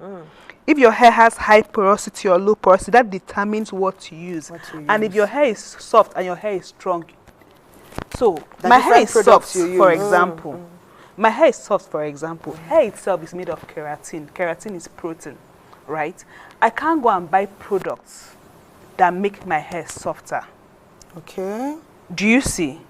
If your hair has high porosity or low porosity, that determines what to use. And if your hair is soft and your hair is strong, so my hair is soft, for example. My hair is soft, for example. Hair itself is made of keratin. Keratin is protein, right? I can't go and buy products that make my hair softer. Okay. Do you see?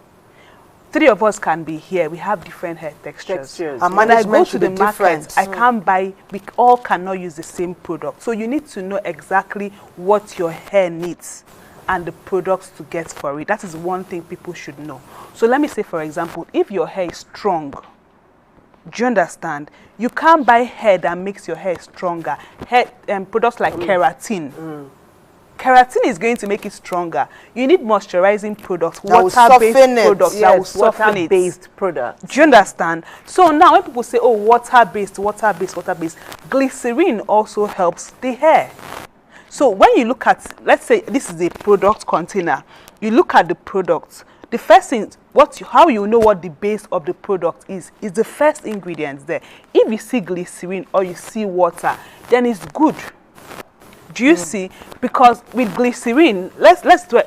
Three of us can be here. We have different hair textures. And when I go management to should the be market, different. I can't buy, we all cannot use the same product. So you need to know exactly what your hair needs and the products to get for it. That is one thing people should know. So let me say, for example, if your hair is strong, do you understand? You can't buy hair that makes your hair stronger. Hair products like keratin. Keratin is going to make it stronger. You need moisturizing products, water-based products that will soften it. Water-based products. Do you understand? So now when people say, oh, water-based, water-based, water-based, glycerin also helps the hair. So when you look at, let's say this is a product container, you look at the product. The first thing, how you know what the base of the product is the first ingredient there. If you see glycerin or you see water, then it's good. Do you see? Because with glycerin, let's do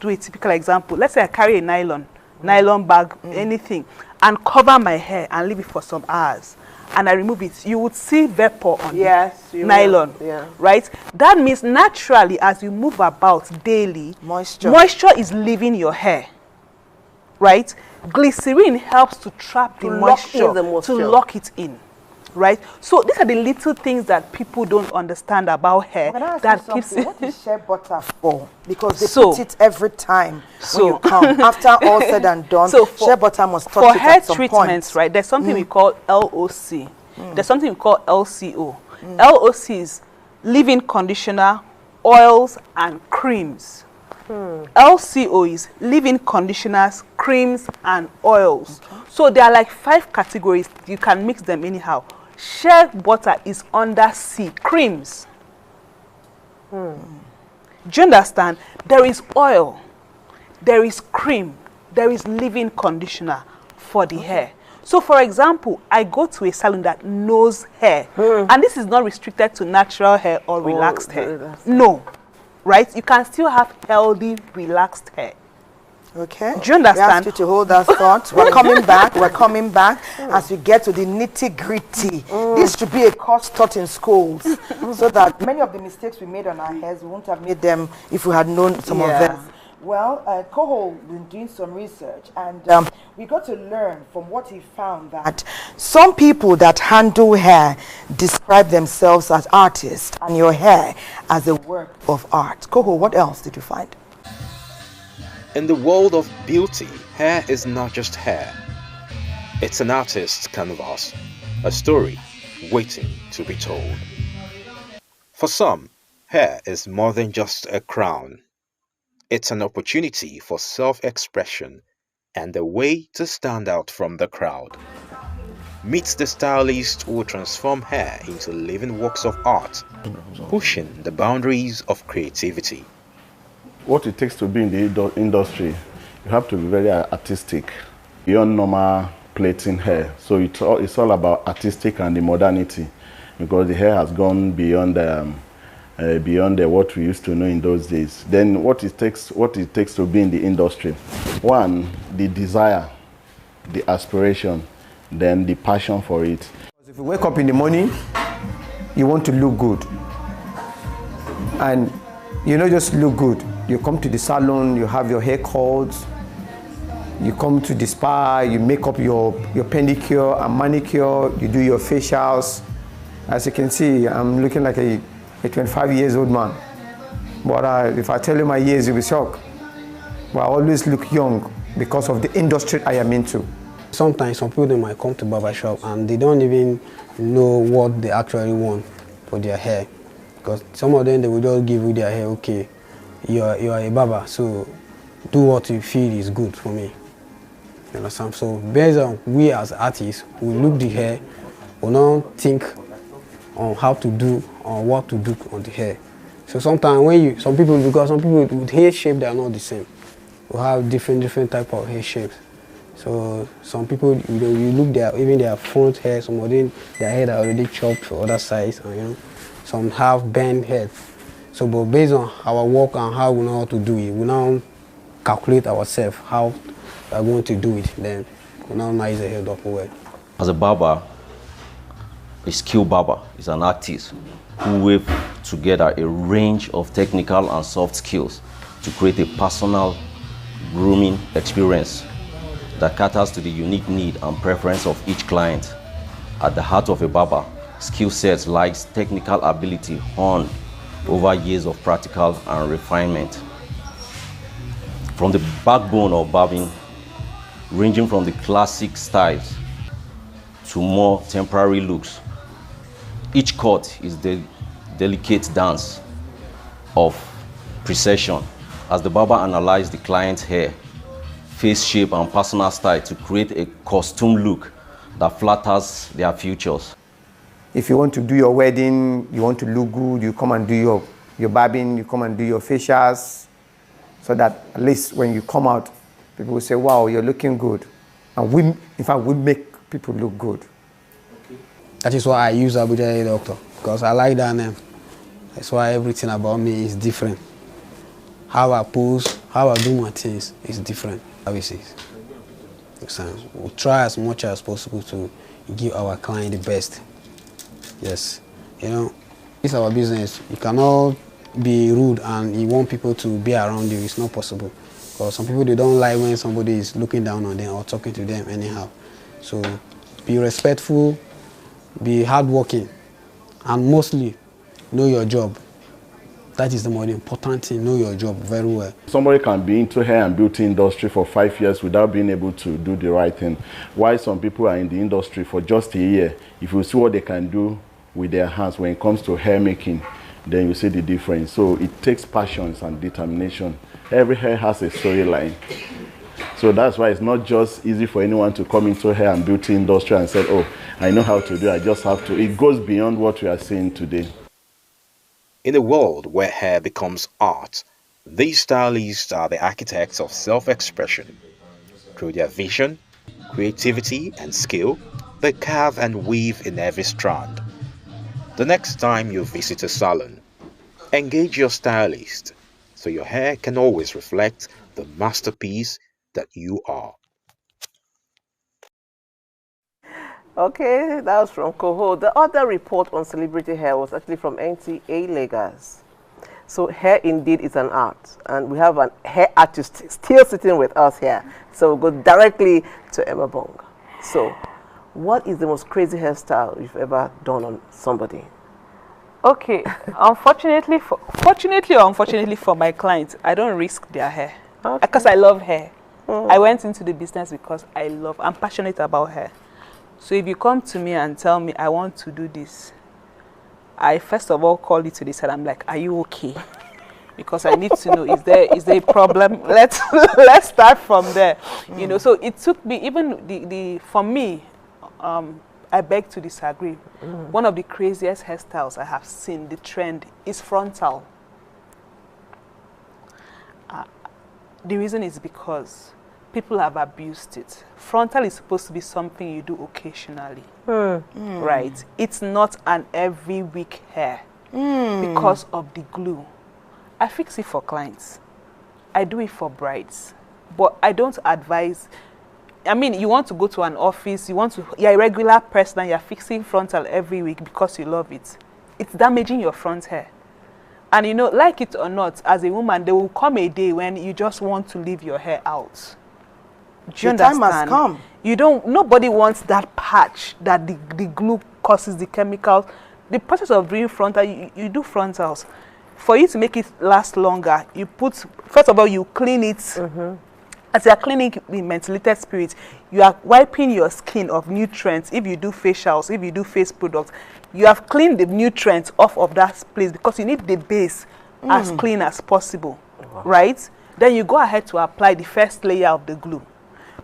a typical example. Let's say I carry a nylon bag, anything, and cover my hair and leave it for some hours, and I remove it. You would see vapor on the nylon, right? That means naturally, as you move about daily, moisture is leaving your hair. Right? Glycerin helps to trap the moisture, to lock it in. Right? So these are the little things that people don't understand about hair that keeps it. What is shea butter for? Because they put it every time when you come. After all said and done, shea butter must touch it at some point. For hair treatments, right, there's something we call LOC. There's something we call LCO. LOC is leave-in conditioner, oils, and creams. LCO is leave-in conditioners, creams, and oils. So there are like 5 categories. You can mix them anyhow. Shea butter is under C, creams. Do you understand? There is oil, there is cream, there is leave-in conditioner for the hair. So for example, I go to a salon that knows hair, and this is not restricted to natural hair or relaxed hair. No. Right? You can still have healthy, relaxed hair. Okay. Do you understand? We ask you to hold that thought. We're coming back. We're coming back as we get to the nitty-gritty. This should be a course taught in schools so that many of the mistakes we made on our hairs, we wouldn't have made them if we had known some of them. Well, Koho been doing some research, and we got to learn from what he found that some people that handle hair describe themselves as artists and your hair as a work of art. Koho, what else did you find? In the world of beauty, hair is not just hair. It's an artist's canvas, a story waiting to be told. For some, hair is more than just a crown. It's an opportunity for self-expression and a way to stand out from the crowd. Meet the stylist who will transform hair into living works of art, pushing the boundaries of creativity. What it takes to be in the industry, you have to be very artistic, beyond normal plaiting hair. So it's all about artistic and the modernity, because the hair has gone beyond what we used to know in those days. Then what it takes to be in the industry: one, the desire, the aspiration, then the passion for it. If you wake up in the morning, you want to look good, and you not just look good. You come to the salon, you have your hair cut, you come to the spa, you make up your pedicure and manicure, you do your facials. As you can see, I'm looking like a 25 years old man. But if I tell you my years, you'll be shocked. But I always look young because of the industry I am into. Sometimes some people, they might come to barbershop and they don't even know what they actually want for their hair. Because some of them, they will just give you their hair, okay, you are a barber, so do what you feel is good for me. You understand? So based on we as artists, we look the hair, we now think on how to do, on what to do on the hair. So sometimes because some people with hair shape, they are not the same. We have different type of hair shapes. So some people, you look even their front hair, some of them, their hair are already chopped for other sides, and some have bent heads. So but based on our work and how we know how to do it, we now calculate ourselves how we are going to do it. Then we now nice the head up well. As a barber, a skilled barber is an artist who weave together a range of technical and soft skills to create a personal grooming experience that caters to the unique need and preference of each client. At the heart of a barber, skill sets lies technical ability honed over years of practical and refinement. From the backbone of barbing, ranging from the classic styles to more temporary looks, each cut is the delicate dance of precision as the barber analyzes the client's hair, face shape and personal style to create a costume look that flatters their futures. If you want to do your wedding, you want to look good, you come and do your barbing, you come and do your facials, so that at least when you come out, people will say, wow, you're looking good. And in fact, we make people look good. That is why I use Abuja Hair Doctor, because I like that name. That's why everything about me is different. How I pose, how I do my things is different. Obviously, we'll try as much as possible to give our client the best. Yes, it's our business. You cannot be rude and you want people to be around you. It's not possible. Because some people, they don't like when somebody is looking down on them or talking to them anyhow. So be respectful, be hardworking, and mostly know your job. That is the most important thing, know your job very well. Somebody can be into hair and beauty industry for 5 years without being able to do the right thing. While some people are in the industry for just a year, if you see what they can do with their hands when it comes to hair making, then you see the difference. So it takes passions and determination. Every hair has a storyline. So that's why it's not just easy for anyone to come into hair and beauty industry and say, oh, I know how to do it, I just have to. It goes beyond what we are seeing today. In a world where hair becomes art, these stylists are the architects of self-expression. Through their vision, creativity, and skill, they carve and weave in every strand. The next time you visit a salon, engage your stylist so your hair can always reflect the masterpiece that you are. Okay, that was from Coho. The other report on celebrity hair was actually from NTA Lagos. So hair indeed is an art, and we have an hair artist still sitting with us here. So we'll go directly to Emma Bong. So what is the most crazy hairstyle you've ever done on somebody? Okay, fortunately or unfortunately for my clients, I don't risk their hair because I love hair. I went into the business because I'm passionate about hair. So if you come to me and tell me I want to do this, I first of all call you to the side. I'm like, are you okay? Because I need to know, is there a problem? Let's start from there. So it took me, even for me, I beg to disagree. One of the craziest hairstyles I have seen, the trend, is frontal. The reason is because people have abused it. Frontal is supposed to be something you do occasionally, right? It's not an every week hair because of the glue. I fix it for clients. I do it for brides, but I don't advise. I mean, you want to go to an office, you're a regular person and you're fixing frontal every week because you love it. It's damaging your front hair. And you know, like it or not, as a woman, there will come a day when you just want to leave your hair out. Do you understand? Time must come. Nobody wants that patch that the glue causes the chemicals. The process of doing frontal, you do frontals. For you to make it last longer, first of all, you clean it. As you are cleaning with mentholated spirit, you are wiping your skin of nutrients. If you do facials, if you do face products, you have cleaned the nutrients off of that place because you need the base as clean as possible, right? Then you go ahead to apply the first layer of the glue.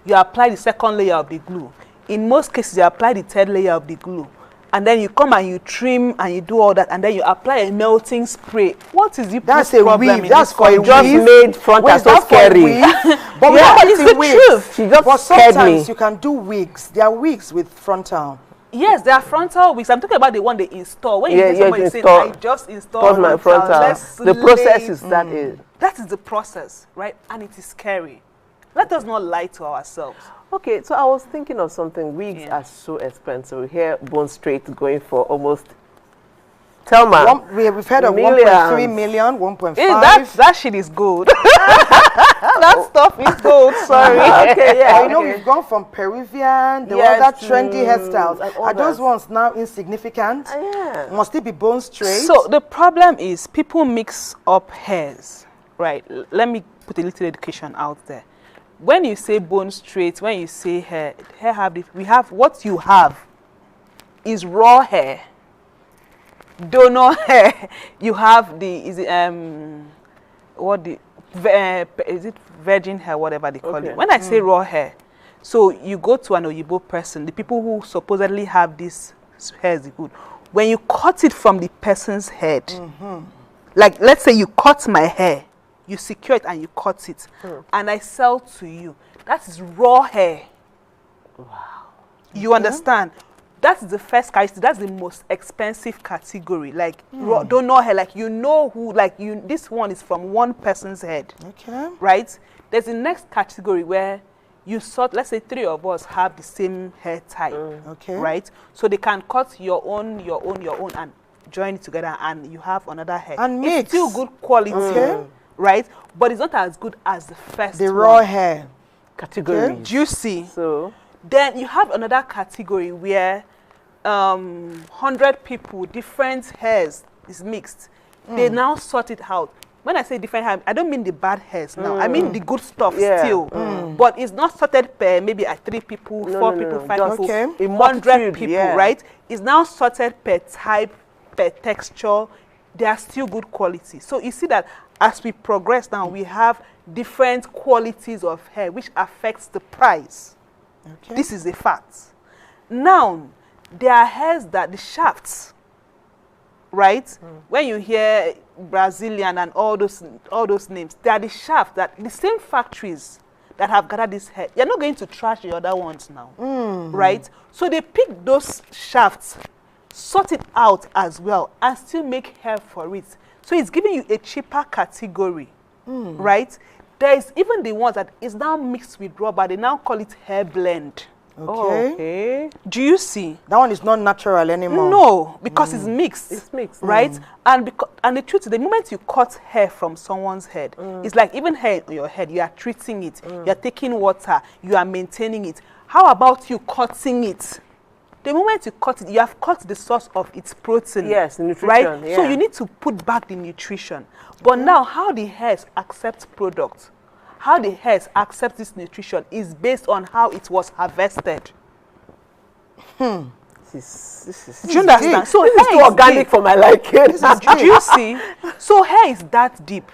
You apply the second layer of the glue. In most cases, you apply the third layer of the glue. And then you come and you trim and you do all that, and then you apply a melting spray. What is the problem? That's for a just made frontal so scary. But yeah, it's the truth. She just but scared sometimes me. you can do wigs. There are wigs with frontal. Yes, there are frontal wigs. I'm talking about the one they install. When you get somebody saying, I just installed my frontal. The process is that is. That is the process, right? And it is scary. Let us not lie to ourselves. Okay, so I was thinking of something. Wigs are so expensive. We hear Bone Straight going for almost, we've heard of 1.3 million, 1.5. That shit is gold. That stuff is gold, sorry. Okay, yeah. You know, we've gone from Peruvian, the other trendy hairstyles. Are those ones now insignificant? Yeah. Must it be Bone Straight? So the problem is people mix up hairs, right? Let me put a little education out there. When you say Bone Straight, when you say hair what you have is raw hair, donor hair. You have is it virgin hair, whatever they call it. When I say raw hair, so you go to an Oyibo person, the people who supposedly have this hair is good. When you cut it from the person's head, like let's say you cut my hair, you secure it and you cut it, and I sell to you. That is raw hair. Wow. You understand? That's the first category. That's the most expensive category. Like donor hair. Like you know who. Like this one is from one person's head. Okay. Right. There's the next category where you sort. Let's say 3 of us have the same hair type. Okay. Right. So they can cut your own, and join it together, and you have another hair. And mix. It's still good quality. Right, but it's not as good as the first the raw hair category. Juicy. So then you have another category where 100 people, different hairs is mixed. They now sort it out. When I say different hair, I don't mean the bad hairs now. I mean the good stuff still. But it's not sorted per maybe at 3 people, 4 people, 5 people, 100 people, right? It's now sorted per type, per texture. They are still good quality. So you see that as we progress now, we have different qualities of hair, which affects the price. This is a fact. Now, there are hairs that the shafts, right? When you hear Brazilian and all those names, they are the shafts that the same factories that have gathered this hair. You're not going to trash the other ones now, right? So they pick those shafts, sort it out as well, and still make hair for it. So it's giving you a cheaper category, right? There is even the ones that is now mixed with rubber. They now call it hair blend. Okay. Do you see? That one is not natural anymore. No, because it's mixed. It's mixed. Right? And the truth is, the moment you cut hair from someone's head, it's like even hair on your head, you are treating it, you are taking water, you are maintaining it. How about you cutting it? The moment you cut it, you have cut the source of its protein. Yes, nutrition. Right? Yeah. So you need to put back the nutrition. But now, how the hairs accept products, how the hairs accept this nutrition is based on how it was harvested. This is Do you understand? So this is too organic for my liking. Do you see? So hair is that deep,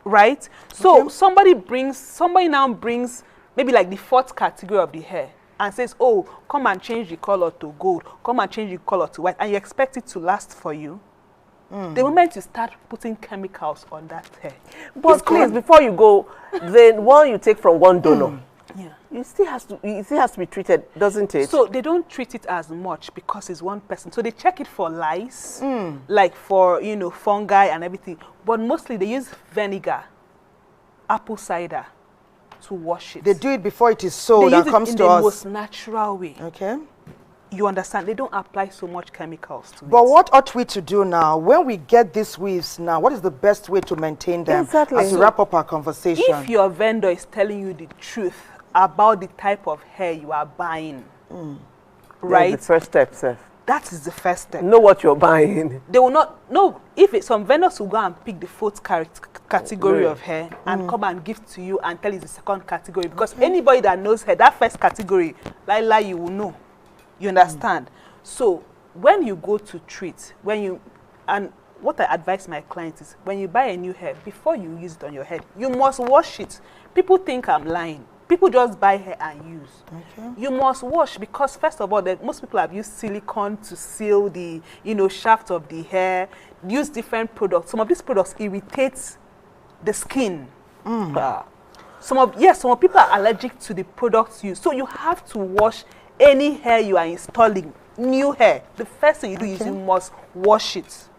right? So somebody now brings maybe like the 4th category of the hair and says, oh, come and change the color to gold, come and change the color to white, and you expect it to last for you? The moment you start putting chemicals on that hair. But please, before you go, the one you take from one donor, it still has to be treated, doesn't it? So they don't treat it as much because it's one person. So they check it for lice, like for, you know, fungi and everything. But mostly they use vinegar, apple cider to wash it. They do it before it is sold and comes to us. They use it in the most natural way. Okay. You understand? They don't apply so much chemicals to it. But what ought we to do now? When we get these weaves now, what is the best way to maintain them? Exactly. As we wrap up our conversation. If your vendor is telling you the truth about the type of hair you are buying, right? That's the first step, sir. That is the first step. Know what you're buying. They will not know if some vendors will go and pick the fourth category of hair and come and give to you and tell you the second category, because anybody that knows hair, that first category, like you will know. You understand? So when you go to treat, and what I advise my clients is, when you buy a new hair, before you use it on your head, you must wash it. People think I'm lying. People just buy hair and use. Okay. You must wash, because first of all, most people have used silicone to seal the shaft of the hair, use different products. Some of these products irritate the skin. Some people are allergic to the products used. So you have to wash any hair you are installing, new hair. The first thing you do is you must wash it.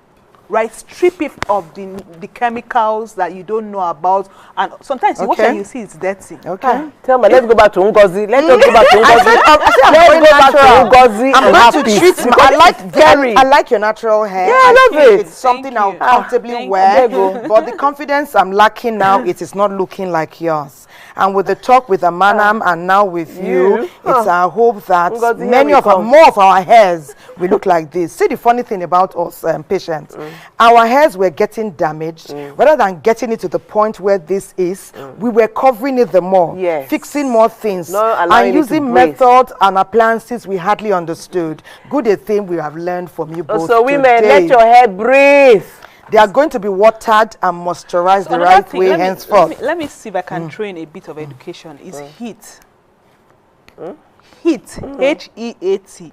Right, strip it of the chemicals that you don't know about, and sometimes you wash and you see it's dirty. Okay, tell me. Let's go back to Ngozi. Let's go back to Ngozi. Let's go back to Ngozi. I'm going to treat me. I like your natural hair. Yeah, I love it. It's something I'll comfortably wear. But the confidence I'm lacking now, it is not looking like yours. And with the talk with Amanam and now with you, it's our hope that more of our hairs will look like this. See, the funny thing about us patients, our hairs were getting damaged. Rather than getting it to the point where this is, we were covering it the more, fixing more things, and using methods and appliances we hardly understood. Good a thing we have learned from you both. So women, let your hair breathe. They are going to be watered and moisturized the right way henceforth. Let me see if I can throw in a bit of education. Is heat. Heat. H-E-A-T.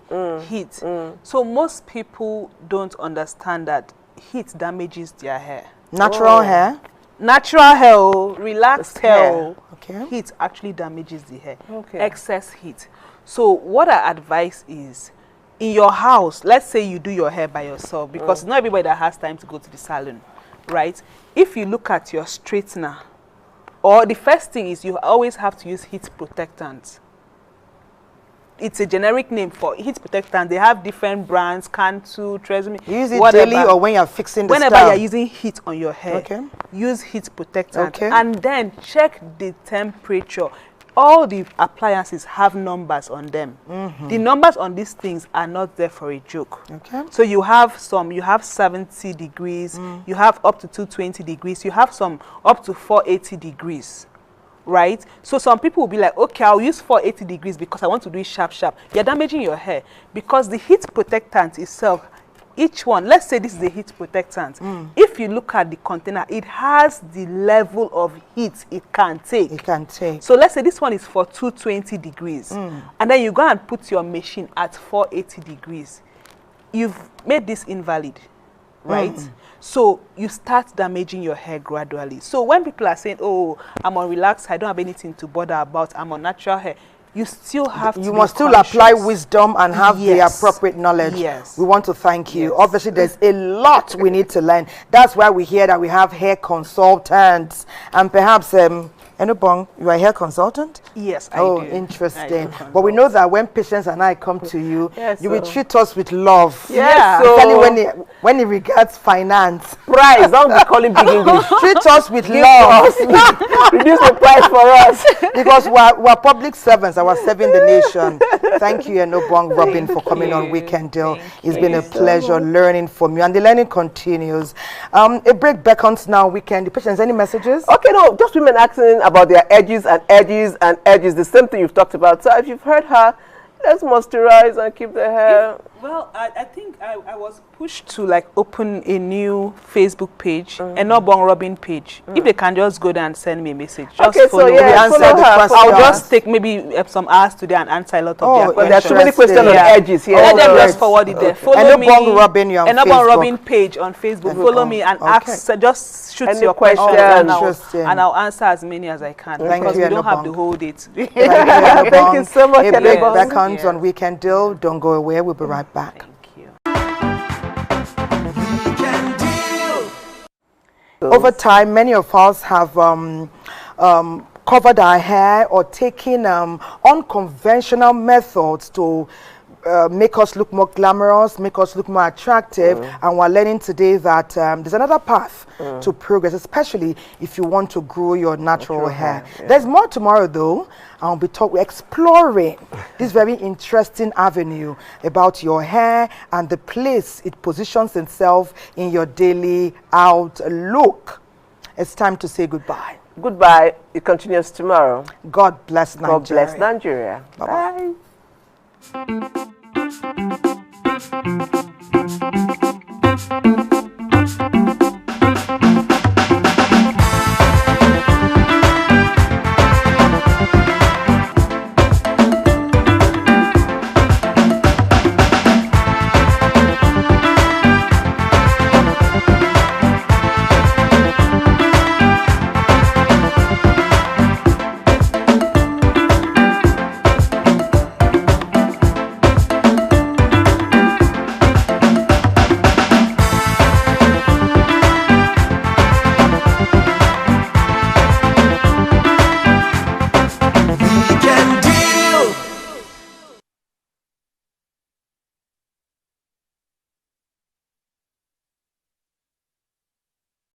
Heat. So most people don't understand that heat damages their hair. Natural hair? Natural hair, relaxed hair. Okay. Heat actually damages the hair. Excess heat. So what I advise is, in your house, let's say you do your hair by yourself, because not everybody that has time to go to the salon, right? If you look at your straightener, or the first thing is you always have to use heat protectant. It's a generic name for heat protectant. They have different brands, Cantu, Tresemme. You use it daily or when you're fixing the whenever you're using heat on your hair, use heat protectant. And then check the temperature. All the appliances have numbers on them. The numbers on these things are not there for a joke. So you have 70 degrees, you have up to 220 degrees, you have some up to 480 degrees, right? So some people will be like, okay, I'll use 480 degrees because I want to do it sharp. You're damaging your hair, because the heat protectant itself, each one, let's say this is a heat protectant. If you look at the container, it has the level of heat it can take. So let's say this one is for 220 degrees. And then you go and put your machine at 480 degrees. You've made this invalid, right? So you start damaging your hair gradually. So when people are saying, oh, I'm on relaxed, I don't have anything to bother about, I'm on natural hair, you still have to You must still apply wisdom and have the appropriate knowledge. We want to thank you. Obviously, there's a lot we need to learn. That's why we hear that we have hair consultants. And perhaps, Enubong, you are a hair consultant? Yes, I do. Oh, interesting. But we know that when patients and I come to you, you will treat us with love. Especially when it regards finance. Price, don't be calling big English. Treat us with love. Reduce the price for us. Because we're public servants, we're serving the nation. Thank you, Enubong Robin, for coming on Weekend Deal. It's been a pleasure learning from you, and the learning continues. A break beckons now, Weekend. The patients, any messages? Okay, no, just women asking about their edges and edges and edges, the same thing you've talked about. So if you've heard her, let's moisturize and keep the hair Well, I think I was pushed to like open a new Facebook page, a Nobong Robin page. If they can just go there and send me a message, just okay, follow. so yeah, I'll just take maybe some hours today and answer a lot of their questions. There are too many questions on the edges here. Let them just forward it there. Follow me. Nobong Robin page on Facebook. Follow me and ask. Just shoot your questions and I'll answer as many as I can. Because we don't have the whole day today. Thank you so much. A big beckons on Weekend Deal. Don't go away. We'll be right back. Over time, many of us have covered our hair or taken unconventional methods to make us look more glamorous, make us look more attractive, and we're learning today that there's another path to progress, especially if you want to grow your natural hair. There's more tomorrow though. I'll be exploring this very interesting avenue about your hair and the place it positions itself in your daily outlook. It's time to say goodbye. Goodbye. It continues tomorrow. God bless Nigeria. God bless Nigeria. Bye-bye. Bye.